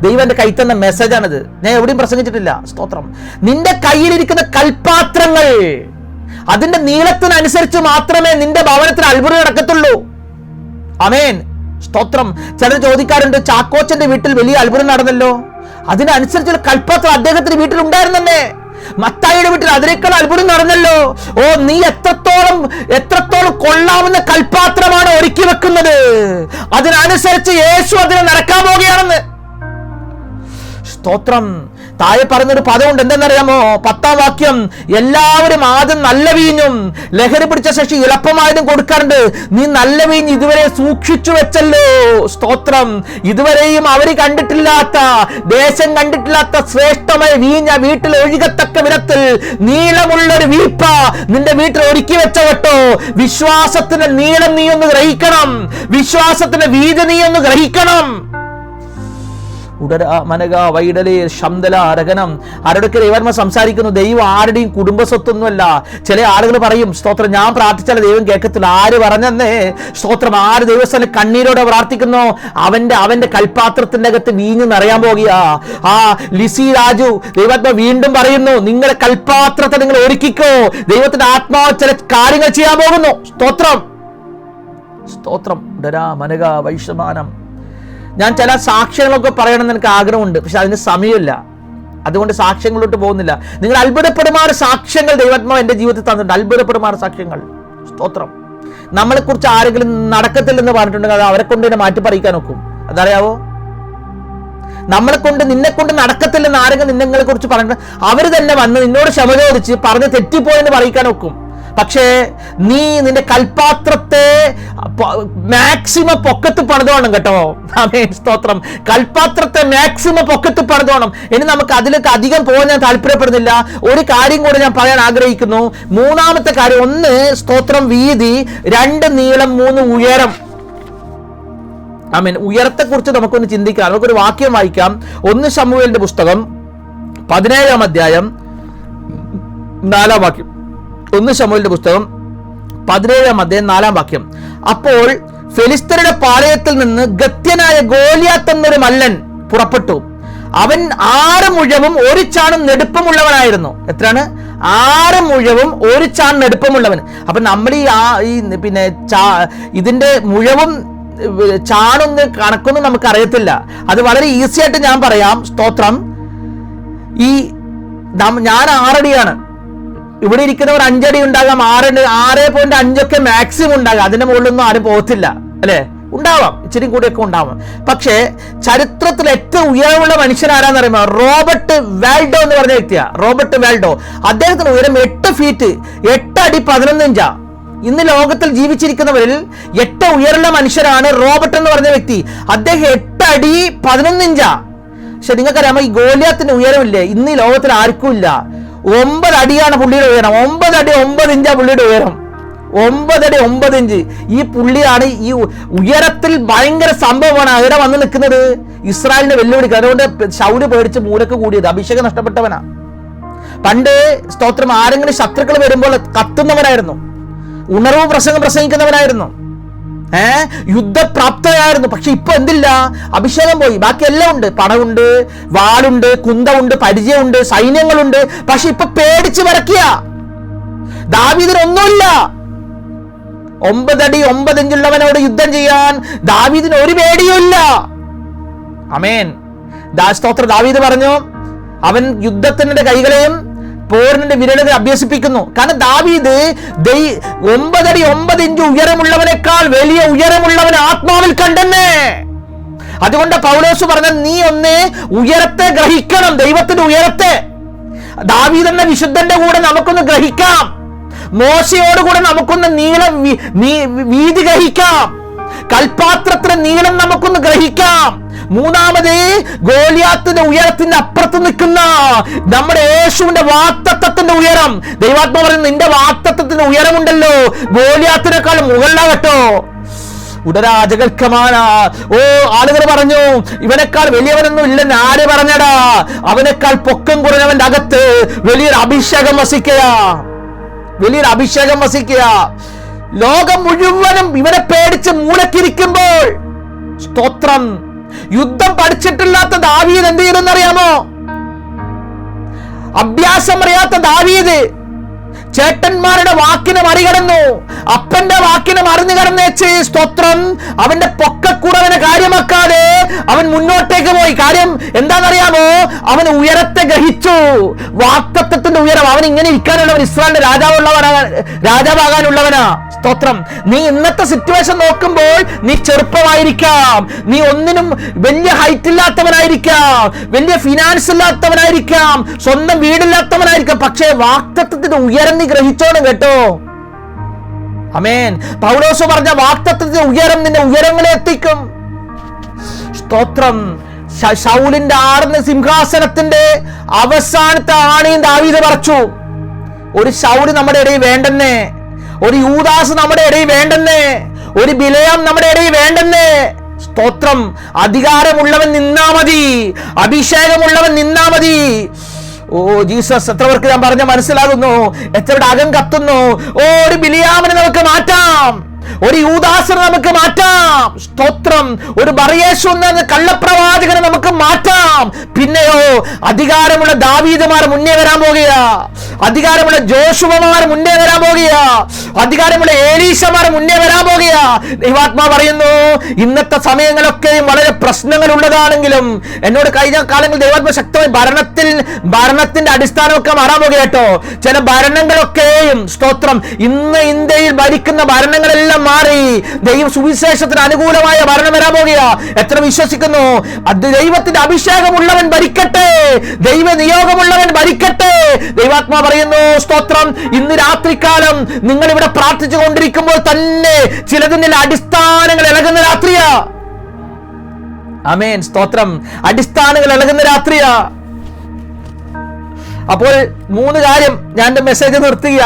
ദൈവം എന്റെ കൈ തന്ന മെസ്സേജാണിത്. ഞാൻ എവിടെയും പ്രസംഗിച്ചിട്ടില്ല. സ്തോത്രം. നിന്റെ കയ്യിലിരിക്കുന്ന കൽപ്പാത്രങ്ങൾ അതിന്റെ നീളത്തിനനുസരിച്ച് മാത്രമേ നിന്റെ ഭവനത്തിൽ അത്ഭുതം നടക്കത്തുള്ളൂ. ആമേൻ. സ്തോത്രം. ചിലർ ചോദിക്കാറുണ്ട്, ചാക്കോച്ചന്റെ വീട്ടിൽ വലിയ അത്ഭുതം നടന്നല്ലോ, അതിനനുസരിച്ചുള്ള കൽപ്പാത്രം അദ്ദേഹത്തിന്റെ വീട്ടിൽ ഉണ്ടായിരുന്നല്ലേ? മത്തായിയുടെ വീട്ടിൽ അതിനേക്കാൾ അത്ഭുതം നടന്നല്ലോ. ഓ, നീ എത്രത്തോളം കൊള്ളാവുന്ന കൽപ്പാത്രമാണ് ഒരുക്കി വെക്കുന്നത്, അതിനനുസരിച്ച് യേശു അതിനെ നടക്കാൻ പോകുകയാണെന്ന്. സ്തോത്രം. താഴെ പറഞ്ഞൊരു പദമുണ്ട്, എന്തെന്നറിയാമോ? 10-ാം വാക്യം, എല്ലാവരും ആദ്യം നല്ല വീഞ്ഞും ലഹരി പിടിച്ച ശേഷം എളുപ്പമായതും കൊടുക്കാറുണ്ട്, നീ നല്ല വീഞ്ഞ് ഇതുവരെ സൂക്ഷിച്ചു വെച്ചല്ലോ. സ്തോത്രം. ഇതുവരെയും അവര് കണ്ടിട്ടില്ലാത്ത, ദേശം കണ്ടിട്ടില്ലാത്ത ശ്രേഷ്ഠമായ വീഞ്ഞ വീട്ടിൽ ഒഴുകത്തക്ക വിധത്തിൽ നീളമുള്ളൊരു വീപ്പ നിന്റെ വീട്ടിൽ ഒരുക്കി വെച്ച കേട്ടോ. വിശ്വാസത്തിന്റെ നീളം നീ ഒന്ന് ഗ്രഹിക്കണം, വിശ്വാസത്തിന്റെ വീതി നീ ഒന്ന് ഗ്രഹിക്കണം. ആരോടൊക്കെ ദൈവം സംസാരിക്കുന്നു. ദൈവം ആരുടെയും കുടുംബ സ്വത്തൊന്നുമല്ല. ചില ആളുകൾ പറയും, സ്തോത്രം, ഞാൻ പ്രാർത്ഥിച്ചാൽ ദൈവം കേൾക്കത്തില്ല. ആര് പറഞ്ഞെന്നേ? സ്തോത്രം. ആര് ദൈവസ്ഥലം കണ്ണീരോടെ പ്രാർത്ഥിക്കുന്നു, അവന്റെ കൽപ്പാത്രത്തിന്റെ അകത്ത് വീഞ്ഞ് നിറയാൻ പോകുക. ആ ലിസി രാജു ദൈവാത്മാ വീണ്ടും പറയുന്നു, നിങ്ങളുടെ കൽപ്പാത്രത്തെ നിങ്ങൾ ഒരുക്കിക്കോ, ദൈവത്തിന്റെ ആത്മാവ് ചില കാര്യങ്ങൾ ചെയ്യാൻ പോകുന്നു. സ്തോത്രം. സ്തോത്രം. വൈഷമാനം. ഞാൻ ചില സാക്ഷ്യങ്ങളൊക്കെ പറയണമെന്ന് എനിക്ക് ആഗ്രഹമുണ്ട്, പക്ഷെ അതിന് സമയമില്ല. അതുകൊണ്ട് സാക്ഷ്യങ്ങളിലോട്ട് പോകുന്നില്ല. നിങ്ങൾ അത്ഭുതപ്പെടുമാറ് സാക്ഷ്യങ്ങൾ ദൈവാത്മാവ് എൻ്റെ ജീവിതത്തിൽ തന്നിട്ടുണ്ട്. അത്ഭുതപ്പെടുമാറ് സാക്ഷ്യങ്ങൾ. സ്തോത്രം. നമ്മളെക്കുറിച്ച് ആരെങ്കിലും നടക്കത്തില്ലെന്ന് പറഞ്ഞിട്ടുണ്ടെങ്കിൽ അത് അവരെ കൊണ്ട് തന്നെ മാറ്റി പറയിക്കാൻ നോക്കും. അതറിയാവോ? നിന്നെ കൊണ്ട് നടക്കത്തില്ലെന്ന് ആരെങ്കിലും നിങ്ങളെ കുറിച്ച് പറഞ്ഞിട്ട് അവർ തന്നെ വന്ന് നിന്നോട് ക്ഷമ ചോദിച്ച് പറഞ്ഞ് തെറ്റിപ്പോയെന്ന് പറയിക്കാൻ നോക്കും. പക്ഷേ നീ നിന്റെ കൽപ്പാത്രത്തെ മാക്സിമം പൊക്കത്ത് പണിതോണം കേട്ടോ. ആമേൻ. സ്തോത്രം. കൽപ്പാത്രത്തെ മാക്സിമം പൊക്കത്ത് പണിതോണം. ഇനി നമുക്ക് അതിലേക്ക് അധികം പോകാൻ ഞാൻ താല്പര്യപ്പെടുന്നില്ല. ഒരു കാര്യം കൂടെ ഞാൻ പറയാൻ ആഗ്രഹിക്കുന്നു. 3-ാമത്തെ കാര്യം, 1 സ്തോത്രം വീതി, 2 നീളം, 3 ഉയരം. ആമേൻ. ഉയരത്തെ കുറിച്ച് നമുക്കൊന്ന് ചിന്തിക്കാം. നമുക്കൊരു വാക്യം വായിക്കാം. 1 ശമൂവേലിന്റെ പുസ്തകം 17-ാം അധ്യായം 4-ാം വാക്യം. 1 ശമൂവേലിന്റെ പുസ്തകം 17-ാം അധ്യായം 4-ാം വാക്യം. അപ്പോൾ ഫെലിസ്ത്യരുടെ പാളയത്തിൽ നിന്ന് ഗത്യനായ ഗോലിയാത്ത് എന്നൊരു മല്ലൻ പുറപ്പെട്ടു. അവൻ 6 മുഴവും 1 ചാണും നെടുപ്പമുള്ളവനായിരുന്നു. എത്രയാണ്? 6 മുഴവും 1 ചാൺ നെടുപ്പമുള്ളവൻ. അപ്പൊ നമ്മൾ പിന്നെ ഇതിന്റെ മുഴവും ചാണൊന്ന് കണക്കൊന്നും നമുക്ക് അറിയത്തില്ല. അത് വളരെ ഈസി ആയിട്ട് ഞാൻ പറയാം. സ്തോത്രം. ഞാൻ 6 അടിയാണ്. ഇവിടെ ഇരിക്കുന്നവർ 5 അടി ഉണ്ടാകാം, 6.5 ഒക്കെ മാക്സിമം ഉണ്ടാകാം. അതിന്റെ മുകളിലൊന്നും ആരും പോകത്തില്ല, അല്ലെ? ഉണ്ടാവാം, ഇച്ചിരി കൂടിയൊക്കെ ഉണ്ടാവാം. പക്ഷേ ചരിത്രത്തിൽ ഏറ്റവും ഉയരമുള്ള മനുഷ്യൻ ആരാന്ന് പറയുമ്പോൾ റോബർട്ട് വാൽഡോ എന്ന് പറഞ്ഞ വ്യക്തിയാ. റോബർട്ട് വാൽഡോ. അദ്ദേഹത്തിന് ഉയരം 8 ഫീറ്റ് 8 അടി 11 ഇഞ്ചാ. ഇന്ന് ലോകത്തിൽ ജീവിച്ചിരിക്കുന്നവരിൽ 8 ഉയരമുള്ള മനുഷ്യരാണ് റോബർട്ട് എന്ന് പറഞ്ഞ വ്യക്തി. അദ്ദേഹം 8 അടി 11 ഇഞ്ചാ. പക്ഷെ നിങ്ങൾക്കറിയാമോ, ഈ ഗോലിയാത്തിന്റെ ഉയരമില്ലേ ഇന്ന് ഈ ലോകത്തിൽ ആർക്കും ഇല്ല. 9 അടിയാണ് പുള്ളിയുടെ ഉയരം. 9 അടി 9 ഇഞ്ചാ പുള്ളിയുടെ ഉയരം. 9 അടി 9 ഇഞ്ച്. ഈ പുള്ളിയാണ് ഈ ഉയരത്തിൽ ഭയങ്കര സംഭവമാണ്. അവിടെ വന്ന് നിൽക്കുന്നത് ഇസ്രായേലിനെ വെല്ലുവിളിക്കുക. അതുകൊണ്ട് ശൗല് പേടിച്ച് മൂലക്ക് കൂടിയത്. അഭിഷേകം നഷ്ടപ്പെട്ടവനാ. പണ്ട് സ്തോത്രം ആരെങ്കിലും ശത്രുക്കൾ വരുമ്പോൾ കത്തുന്നവനായിരുന്നു. ഉണർവ് പ്രസംഗിക്കുന്നവനായിരുന്നു. യുദ്ധപ്രാപ്തയായിരുന്നു. പക്ഷെ ഇപ്പൊ എന്തില്ല? അഭിഷേകം പോയി. ബാക്കി എല്ലാം ഉണ്ട്. പണമുണ്ട്, വാളുണ്ട്, കുന്തമുണ്ട്, പരിചയമുണ്ട്, സൈന്യങ്ങളുണ്ട്. പക്ഷെ ഇപ്പൊ പേടിച്ച് വിറക്കുക. ദാവീദിനൊന്നുമില്ല. 9 അടി 9 ഇഞ്ചുള്ളവനോട് യുദ്ധം ചെയ്യാൻ ദാവീദിന് ഒരു പേടിയുമില്ല. ആമേൻ. സ്തോത്രം. ദാവീദ് പറഞ്ഞു, അവൻ യുദ്ധത്തിന്റെ കൈകളെയും പോരിന്റെ വിരലുകൾ അഭ്യസിപ്പിക്കുന്നു. കാരണം ദാവീദ് 9 അടി 9 ഇഞ്ച് ഉയരമുള്ളവനേക്കാൾ വലിയ ഉയരമുള്ളവൻ ആത്മാവിൽ കണ്ടെന്നേ. അതുകൊണ്ട് പൗലോസ് പറഞ്ഞ, നീ ഒന്ന് ഉയരത്തെ ഗ്രഹിക്കണം, ദൈവത്തിന്റെ ഉയരത്തെ. ദാവീദ് എന്ന വിശുദ്ധന്റെ കൂടെ നമുക്കൊന്ന് ഗ്രഹിക്കാം. മോശയോടുകൂടെ നമുക്കൊന്ന് വീതി ഗ്രഹിക്കാം. കൽപാത്രത്തിന്റെ നീളം നമുക്കൊന്ന് ഗ്രഹിക്കാം. മൂന്നാമത് ഗോലിയാത്തിന്റെ ഉയരത്തിന്റെ അപ്പുറത്ത് നിൽക്കുന്ന നമ്മുടെ യേശുവിന്റെ വാക്തത്വത്തിന്റെ ഉയരം. ദൈവാത്മാവ് പറയുന്നത്, നിന്റെ വാക്തത്വത്തിന്റെ ഉയരമുണ്ടല്ലോ ഗോലിയാത്തിനേക്കാൾ മുകളിലാകട്ടോ. ഉടരാജകൽക്കമാന. ആളുകൾ പറഞ്ഞു, ഇവനേക്കാൾ വലിയവനൊന്നും ഇല്ലെന്ന് ആര് പറഞ്ഞടാ? അവനേക്കാൾ പൊക്കം കുറഞ്ഞവന്റെ അകത്ത് വലിയൊരു അഭിഷേകം വസിക്കുക, വലിയൊരു അഭിഷേകം വസിക്കുക. ലോകം മുഴുവനും ഇവനെ പേടിച്ച് മൂലക്കിരിക്കുമ്പോൾ, സ്തോത്രം, യുദ്ധം പഠിച്ചിട്ടില്ലാത്ത ദാവീദ് എന്ത് ചെയ്തെന്നറിയാമോ? അഭ്യാസം അറിയാത്ത ദാവീദ് ചേട്ടന്മാരുടെ വാക്കിനെ മറികടന്നു, അപ്പന്റെ വാക്കിനെ മറിഞ്ഞു കടന്നേച്ച്, സ്തോത്രം, അവന്റെ പൊക്കക്കുറവിനെ കാര്യമാക്കാതെ അവൻ മുന്നോട്ടേക്ക് പോയി. കാര്യം എന്താണെന്നറിയാമോ? അവൻ ഉയരത്തെ ഗ്രഹിച്ചു, വാക്തത്വത്തിന്റെ ഉയരം. അവൻ ഇങ്ങനെ ഇരിക്കാനുള്ളവൻ, ഇസ്രായേലിന്റെ രാജാവാകാനുള്ളവനാ. സ്തോത്രം. നീ ഇന്നത്തെ സിറ്റുവേഷൻ നോക്കുമ്പോൾ നീ ചെറുപ്പമായിരിക്കാം, നീ ഒന്നിനും വലിയ ഹൈറ്റ് ഇല്ലാത്തവനായിരിക്കാം, വലിയ ഫിനാൻസ് ഇല്ലാത്തവനായിരിക്കാം, സ്വന്തം വീടില്ലാത്തവനായിരിക്കാം. പക്ഷേ വാക്തത്വത്തിന്റെ ഉയരം നീ ഗ്രഹിച്ചോണം കേട്ടോ. ആമേൻ. പൗലോസ് പറഞ്ഞ വാക്തത്വത്തിന്റെ ഉയരം നിന്നെ ഉയരങ്ങളെ എത്തിക്കും. സ്തോത്രം. ശൗലിന്റെ ആടുന്ന സിംഹാസനത്തിന്റെ അവസാനത്തെ ആണിയും ദാവീദ് പറിച്ചു. ഒരു ശൗല് നമ്മുടെ ഇടയിൽ വേണ്ടെന്നേ, ഒരു യൂദാസ് നമ്മുടെ ഇടയിൽ വേണ്ടെന്നേ, ഒരു ബിലയാം നമ്മുടെ ഇടയിൽ വേണ്ടെന്നേ. സ്തോത്രം. അധികാരമുള്ളവൻ നിന്നാ മതി, അഭിഷേകമുള്ളവൻ നിന്നാ മതി. ഓ ജീസസ്, എത്ര പേർക്ക് ഞാൻ പറഞ്ഞ മനസ്സിലാകുന്നു? എത്രയുടെ അകം കത്തുന്നു? ഒരു ബിലിയാമിനെ നമുക്ക് മാറ്റാം, ഒരു യൂദാസിനെ നമുക്ക് മാറ്റാം. സ്തോത്രം. ഒരു ബർയേശു എന്ന കള്ളപ്രവാചകനെ നമുക്ക് മാറ്റാം. പിന്നെയോ അധികാരമുള്ള ദാവീദുമാർ മുന്നേ വരാൻ പോകുക, അധികാരമുള്ള ജോഷുവമാർ മുന്നേ വരാൻ പോകുക, അധികാരമുള്ള ഏലീശമാർ മുന്നേ വരാൻ പോകുക. ദൈവാത്മാ പറയുന്നു, ഇന്നത്തെ സമയങ്ങളൊക്കെയും വളരെ പ്രശ്നങ്ങൾ ഉള്ളതാണെങ്കിലും എന്നോട് കഴിഞ്ഞ കാലങ്ങളിൽ ദൈവാത്മാ ശക്തമായി ഭരണത്തിന്റെ അടിസ്ഥാനമൊക്കെ മാറാൻ പോകുക കേട്ടോ. ചില ഭരണങ്ങളൊക്കെയും, സ്തോത്രം, ഇന്ന് ഇന്ത്യയിൽ ഭരിക്കുന്ന ഭരണങ്ങളെല്ലാം മാറി ദൈവ സുവിശേഷത്തിന് അനുകൂലമായ ഭരണം വരാൻ പോകുക. എത്ര വിശ്വസിക്കുന്നു? അത് ദൈവത്തിന്റെ അഭിഷേകമുള്ളവൻ ഭരിക്കട്ടെ, ദൈവ നിയോഗമുള്ളവൻ ഭരിക്കട്ടെ. ദൈവാത്മാ പറയുന്നു, സ്തോത്രം, ഇന്ന് രാത്രികാലം നിങ്ങൾ ഇവിടെ പ്രാർത്ഥിച്ചു കൊണ്ടിരിക്കുമ്പോൾ തന്നെ ചിലതിന്റെ അടിസ്ഥാനങ്ങൾ ഇളകുന്ന രാത്രിയാ. ആമേൻ. സ്തോത്രം. അടിസ്ഥാനങ്ങൾ ഇളകുന്ന രാത്രിയാ. അപ്പോൾ 3 കാര്യം ഞാൻ എന്റെ മെസ്സേജ് നിർത്തുക.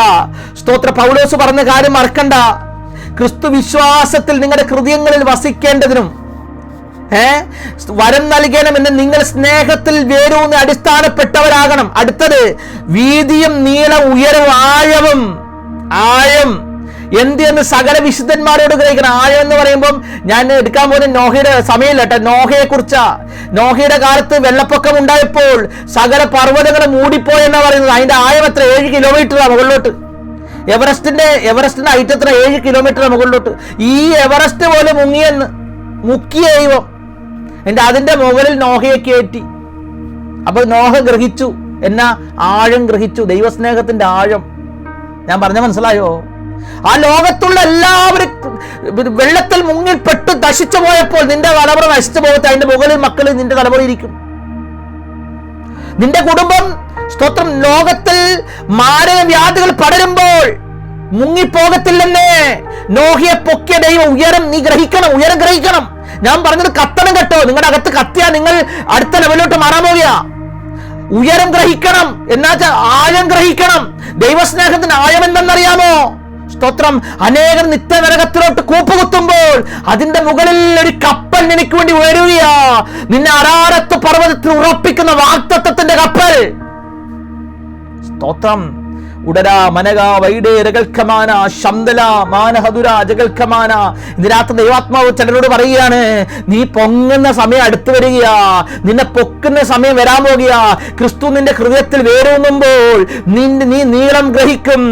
സ്തോത്ര. പൗലോസ് പറഞ്ഞ കാര്യം മറക്കണ്ട. ക്രിസ്തു വിശ്വാസത്തിൽ നിങ്ങളുടെ ഹൃദയങ്ങളിൽ വസിക്കേണ്ടതിനും വരം നൽകണമെന്ന് നിങ്ങൾ സ്നേഹത്തിൽ വേരൂന്ന് അടിസ്ഥാനപ്പെട്ടവരാകണം. അടുത്തത്, വീതിയും നീളം ഉയരവും ആഴം എന്തെന്ന് സകല വിശുദ്ധന്മാരോട് ഗ്രഹിക്കണം. ആഴം എന്ന് പറയുമ്പം ഞാൻ എടുക്കാൻ പോകുന്ന നോഹയുടെ സമയമില്ല കേട്ടോ. നോഹയെ കുറിച്ചാ. നോഹയുടെ കാലത്ത് വെള്ളപ്പൊക്കം ഉണ്ടായപ്പോൾ സകല പർവ്വതങ്ങൾ മൂടിപ്പോയെന്നാ പറയുന്നത്. അതിന്റെ ആഴം എത്ര? 7 കിലോമീറ്ററാണ് മുകളിലോട്ട്. എവറസ്റ്റിന്റെ ഹൈറ്റ് എത്ര? 7 കിലോമീറ്റർ മുകളിലോട്ട്. ഈ എവറസ്റ്റ് പോലെ മുക്കിയ ദൈവം അതിന്റെ മുകളിൽ നോഹയെ കയറ്റി. അപ്പൊ നോഹ ഗ്രഹിച്ചു എന്നാ? ആഴം ഗ്രഹിച്ചു, ദൈവസ്നേഹത്തിന്റെ ആഴം. ഞാൻ പറഞ്ഞ മനസ്സിലായോ? ആ ലോകത്തുള്ള എല്ലാവരും വെള്ളത്തിൽ മുങ്ങിൽപ്പെട്ട് നശിച്ചു പോയപ്പോൾ നിന്റെ തലമുറ നശിച്ചു പോകത്തെ, അതിന്റെ മുകളിൽ മക്കൾ നിന്റെ തലമുറ ഇരിക്കും. നിന്റെ കുടുംബം, സ്തോത്രം, ലോകത്തിൽ മാരക വ്യാധികൾ പടരുമ്പോൾ മുങ്ങിപ്പോകത്തില്ലെന്നേ. നോഹയെ പൊക്കിയ ദൈവം ഉയരം നീ ഗ്രഹിക്കണം, ഉയരം ഗ്രഹിക്കണം. ഞാൻ പറഞ്ഞത് കത്തണം കേട്ടോ. നിങ്ങളുടെ അകത്ത് കത്തിയാ നിങ്ങൾ അടുത്ത ലെവലിലോട്ട് മാറാൻ പോകുക. ഉയരം ഗ്രഹിക്കണം, എന്നാച്ചാ ആഴം ഗ്രഹിക്കണം. ദൈവസ്നേഹത്തിന് ആഴം എന്തെന്നറിയാമോ? സ്തോത്രം. അനേകം നിത്യനരകത്തിലോട്ട് കൂപ്പുകുത്തുമ്പോൾ അതിന്റെ മുകളിൽ ഒരു കപ്പൽ നിനക്ക് വേണ്ടി വരികയാ. നിന്നെ അരാരത്ത് പർവ്വതത്തിൽ ഉറപ്പിക്കുന്ന വാഗ്ദത്തത്തിന്റെ കപ്പൽ. സ്തോത്രം. ഉടരാ മനക വൈഡേ രകൽക്കമാന ശംദല മാനഹദുര ജകൽക്കമാന. ഇന്ന് രാത്രി ദൈവാത്മാവ് ചിലരോട് പറയുകയാണ്, നീ പൊങ്ങുന്ന സമയം അടുത്തു വരികയാ, നിന്നെ പൊക്കുന്ന സമയം വരാൻ പോകുകയാ. ക്രിസ്തു നിന്റെ ഹൃദയത്തിൽ വേരൂന്നുമ്പോൾ നീ നീളം ഗ്രഹിക്കും,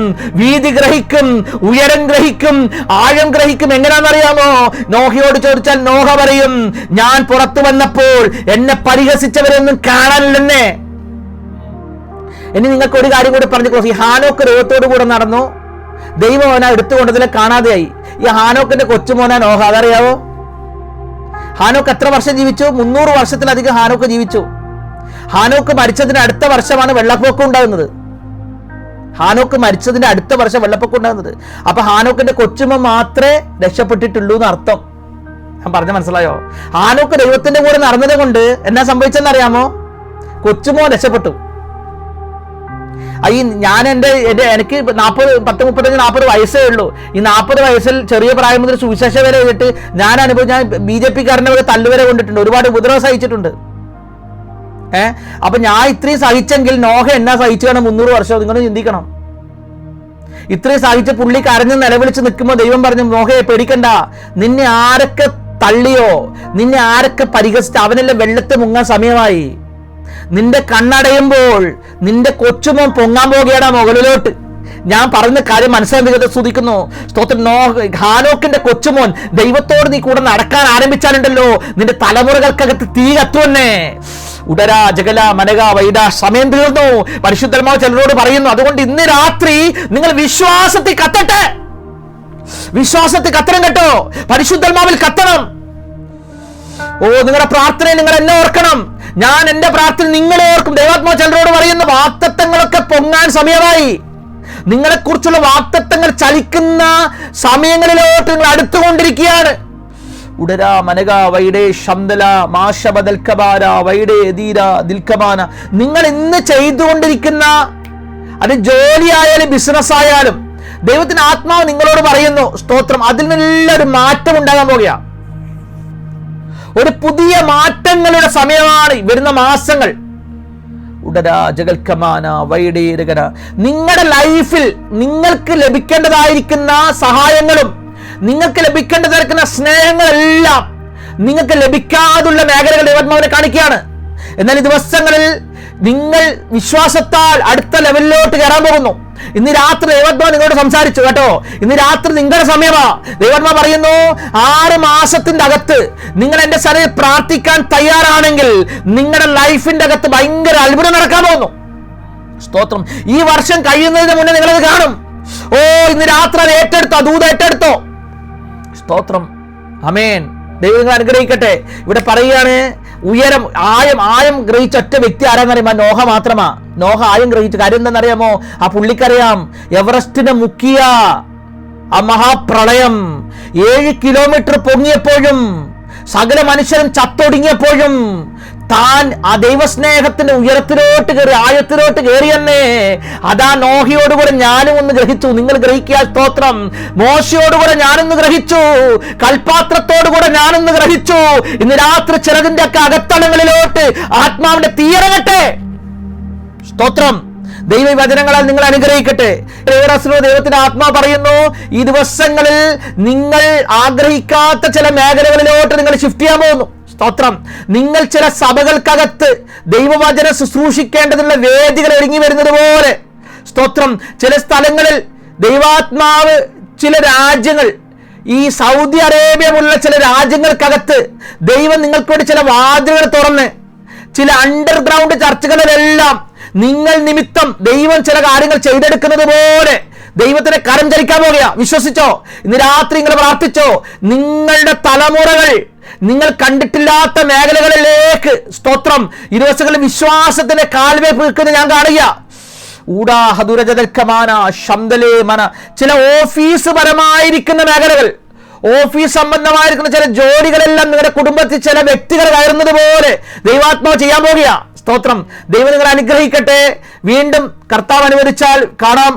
വീതി ഗ്രഹിക്കും, ഉയരം ഗ്രഹിക്കും, ആഴം ഗ്രഹിക്കും. എങ്ങനെയാണെന്നറിയാമോ? നോഹയോട് ചോദിച്ചാൽ നോഹ പറയും, ഞാൻ പുറത്തു വന്നപ്പോൾ എന്നെ പരിഹസിച്ചവരൊന്നും കാണാനില്ലെന്നേ. ഇനി നിങ്ങൾക്ക് ഒരു കാര്യം കൂടി പറഞ്ഞു. ഈ ഹാനോക്ക് ദൈവത്തോടു കൂടെ നടന്നു, ദൈവം അവനെ എടുത്തുകൊണ്ടതിലെ കാണാതെയായി. ഈ ഹാനോക്കിന്റെ കൊച്ചുമോനാ നോഹ, അതറിയാവോ? ഹാനോക്ക് എത്ര വർഷം ജീവിച്ചു? 300 വർഷത്തിലധികം ഹാനോക്ക് ജീവിച്ചു. ഹാനോക്ക് മരിച്ചതിന് അടുത്ത വർഷമാണ് വെള്ളപ്പൊക്കം ഉണ്ടാകുന്നത്. ഹാനോക്ക് മരിച്ചതിന്റെ അടുത്ത വർഷം വെള്ളപ്പൊക്കം ഉണ്ടാകുന്നത്. അപ്പൊ ഹാനോക്കിന്റെ കൊച്ചുമോൻ മാത്രമേ രക്ഷപ്പെട്ടിട്ടുള്ളൂ എന്ന് അർത്ഥം. ഞാൻ പറഞ്ഞ മനസ്സിലായോ? ഹാനോക്ക് ദൈവത്തിന്റെ കൂടെ നടന്നത് കൊണ്ട് എന്നാ സംഭവിച്ചെന്നറിയാമോ? കൊച്ചുമോൻ രക്ഷപ്പെട്ടു. ഞാൻ എനിക്ക് 35-40 വയസ്സേ ഉള്ളൂ. ഈ 40 വയസ്സിൽ ചെറിയ പ്രായം മുതൽ സുവിശേഷ വരെ ചെയ്തിട്ട് ഞാൻ BJP കാരനെ വരെ തല്ലുവരെ കൊണ്ടിട്ടുണ്ട്, ഒരുപാട് ഉപദ്രവം സഹിച്ചിട്ടുണ്ട്. അപ്പൊ ഞാൻ ഇത്രയും സഹിച്ചെങ്കിൽ നോഹ എന്നാ സഹിച്ചു കാണും 300 വർഷം? നിങ്ങൾ ചിന്തിക്കണം. ഇത്രയും സഹിച്ച പുള്ളി കരഞ്ഞ് നിലവിളിച്ച് നിൽക്കുമ്പോൾ ദൈവം പറഞ്ഞു, നോഹയെ പേടിക്കണ്ട, നിന്നെ ആരൊക്കെ തള്ളിയോ, നിന്നെ ആരൊക്കെ പരിഹസിച്ച അവനെല്ലാം വെള്ളത്തിൽ മുങ്ങാൻ സമയമായി. നിന്റെ കണ്ണടയുമ്പോൾ നിന്റെ കൊച്ചുമോൻ പൊങ്ങാൻ പോകുകയാണ് മുകളിലോട്ട്. ഞാൻ പറഞ്ഞ കാര്യം മനസ്സിലാക്കി സ്തുതിക്കുന്നു. സ്തോത്രം. ഹാനോക്കിന്റെ കൊച്ചുമോൻ ദൈവത്തോട് നീ കൂടെ നടക്കാൻ ആരംഭിച്ചാലുണ്ടല്ലോ, നിന്റെ തലമുറകൾക്കകത്ത് തീ കത്തുവന്നെ. ഉടരാ ജഗല മനക വൈഡ. സമയം തീർന്നു. പരിശുദ്ധന്മാർ ചിലരോട് പറയുന്നു, അതുകൊണ്ട് ഇന്ന് രാത്രി നിങ്ങൾ വിശ്വാസത്തിൽ കത്തട്ടെ. വിശ്വാസത്തിൽ കത്തണം കേട്ടോ, പരിശുദ്ധന്മാവിൽ കത്തണം. നിങ്ങളുടെ പ്രാർത്ഥനയെ നിങ്ങൾ എന്നെ ഓർക്കണം, ഞാൻ എന്റെ പ്രാർത്ഥന നിങ്ങളെ ഓർക്കും. ദൈവാത്മാവ് ചിലരോട് പറയുന്നു, വാഗ്ദത്തങ്ങളൊക്കെ പൊങ്ങാൻ സമയമായി. നിങ്ങളെക്കുറിച്ചുള്ള വാഗ്ദത്തങ്ങൾ ചലിക്കുന്ന സമയങ്ങളിലോട്ട് നിങ്ങൾ അടുത്തുകൊണ്ടിരിക്കുകയാണ്. ഉടരാ മനക വൈഡേ ശംദല മാശബദൽക്കബാര വൈഡേ ദീര ദിൽക്കമാന. നിങ്ങൾ ഇന്ന് ചെയ്തുകൊണ്ടിരിക്കുന്ന അത് ജോലി ആയാലും ബിസിനസ് ആയാലും ദൈവത്തിന് ആത്മാവ് നിങ്ങളോട് പറയുന്നു, സ്തോത്രം, അതിൽ നല്ലൊരു മാറ്റം ഉണ്ടാകാൻ പോകുകയാണ്. ഒരു പുതിയ മാറ്റങ്ങളുടെ സമയമാണ് വരുന്ന മാസങ്ങൾ. ഉടരാ ജഗൽക്കമാന വൈഡേരകന. നിങ്ങളുടെ ലൈഫിൽ നിങ്ങൾക്ക് ലഭിക്കേണ്ടതായിരിക്കുന്ന സഹായങ്ങളും നിങ്ങൾക്ക് ലഭിക്കേണ്ടതായിരിക്കുന്ന സ്നേഹങ്ങളെല്ലാം നിങ്ങൾക്ക് ലഭിക്കാതുള്ള മേഖലകൾ ദൈവാത്മാവിനെ കാണിക്കുകയാണ്. എന്നാൽ ഈ ദിവസങ്ങളിൽ നിങ്ങൾ വിശ്വാസത്താൽ അടുത്ത ലെവലിലോട്ട് കയറാൻ പോകുന്നു. ഇന്ന് രാത്രി ദൈവാത്മാവ് നിങ്ങളോട് സംസാരിച്ചു കേട്ടോ. ഇന്ന് രാത്രി നിങ്ങളുടെ സമയമാ. ദൈവാത്മാവ് പറയുന്നു, 6 മാസത്തിന്റെ അകത്ത് നിങ്ങൾ എന്റെ സ്ഥലത്ത് പ്രാർത്ഥിക്കാൻ തയ്യാറാണെങ്കിൽ നിങ്ങളുടെ ലൈഫിന്റെ അകത്ത് ഭയങ്കര അത്ഭുതം നടക്കാൻ പോകുന്നു. സ്തോത്രം. ഈ വർഷം കഴിയുന്നതിന് മുന്നേ നിങ്ങളത് കാണും. ഇന്ന് രാത്രി അത് ഏറ്റെടുത്തോ, ദൂത് ഏറ്റെടുത്തോ. സ്തോത്രം. ആമേൻ. ദൈവം നിങ്ങൾ അനുഗ്രഹിക്കട്ടെ. ഇവിടെ പറയുകയാണ്, ഉയരം ആയം ഗ്രഹിച്ച ഒറ്റ വ്യക്തി ആരാന്നറിയാമോ? നോഹ മാത്രമാ. നോഹ ആയം ഗ്രഹിച്ച കാര്യം എന്താണെന്നറിയാമോ? ആ പുള്ളിക്കറിയാം, എവറസ്റ്റിനെ മുക്കിയ ആ മഹാപ്രളയം 7 കിലോമീറ്റർ പൊങ്ങിയപ്പോഴും സകല മനുഷ്യരും ചത്തൊടുങ്ങിയപ്പോഴും താൻ ആ ദൈവസ്നേഹത്തിന്റെ ഉയരത്തിലോട്ട് കയറി, ആഴത്തിലോട്ട് കയറിയെന്നേ. അതാ നോഹയോടുകൂടെ ഞാനും ഒന്ന് ഗ്രഹിച്ചു. നിങ്ങൾ ഗ്രഹിക്കുക. സ്തോത്രം. മോശയോടുകൂടെ ഞാനൊന്ന് ഗ്രഹിച്ചു, കൽപാത്രത്തോടുകൂടെ ഞാനൊന്ന് ഗ്രഹിച്ചു. ഇന്ന് രാത്രി ചിലതിന്റെ ഒക്കെ അകത്തളങ്ങളിലോട്ട് ആത്മാവിന്റെ തീയിറങ്ങട്ടെ. സ്തോത്രം. ദൈവവചനങ്ങളാൽ നിങ്ങൾ അനുഗ്രഹിക്കട്ടെ. ദൈവത്തിന്റെ ആത്മാ പറയുന്നു, ഈ ദിവസങ്ങളിൽ നിങ്ങൾ ആഗ്രഹിക്കാത്ത ചില മേഖലകളിലോട്ട് നിങ്ങൾ ഷിഫ്റ്റ് ചെയ്യാൻ പോകുന്നു. സ്തോത്രം. നിങ്ങൾ ചില സഭകൾക്കകത്ത് ദൈവവചനം ശുശ്രൂഷിക്കേണ്ടതുള്ള വേദികൾ ഒരുങ്ങി വരുന്നത് പോലെ, സ്തോത്രം, ചില സ്ഥലങ്ങളിൽ ദൈവാത്മാവ് ചില രാജ്യങ്ങൾ, ഈ സൗദി അറേബ്യ പോലുള്ള ചില രാജ്യങ്ങൾക്കകത്ത് ദൈവം നിങ്ങൾക്ക് വേണ്ടി ചില വാതിലുകൾ തുറന്ന് ചില അണ്ടർഗ്രൗണ്ട് ചർച്ചകളിലെല്ലാം നിങ്ങൾ നിമിത്തം ദൈവം ചില കാര്യങ്ങൾ ചെയ്തെടുക്കുന്നത് പോലെ ദൈവത്തിന്റെ കരം ചലിക്കാൻ പോകുക. വിശ്വസിച്ചോ? ഇന്ന് രാത്രി നിങ്ങൾ പ്രാർത്ഥിച്ചോ? നിങ്ങളുടെ തലമുറകൾ നിങ്ങൾ കണ്ടിട്ടില്ലാത്ത മേഖലകളിലേക്ക്, സ്തോത്രം, ഈ ദിവസങ്ങളിൽ വിശ്വാസത്തിന്റെ കാൽവെപ്പ് നിൽക്കുന്നത് ഞാൻ കാണുക. ചില ഓഫീസ് പരമായിരിക്കുന്ന മേഖലകൾ, ഓഫീസ് സംബന്ധമായിരിക്കുന്ന ചില ജോലികളെല്ലാം നിങ്ങളുടെ കുടുംബത്തിൽ ചില വ്യക്തികൾ കയറുന്നത് പോലെ ദൈവാത്മാവ് ചെയ്യാൻ പോകുക. സ്തോത്രം. ദൈവം നിങ്ങളെ അനുഗ്രഹിക്കട്ടെ. വീണ്ടും കർത്താവ് അനുവദിച്ചാൽ കാണാം.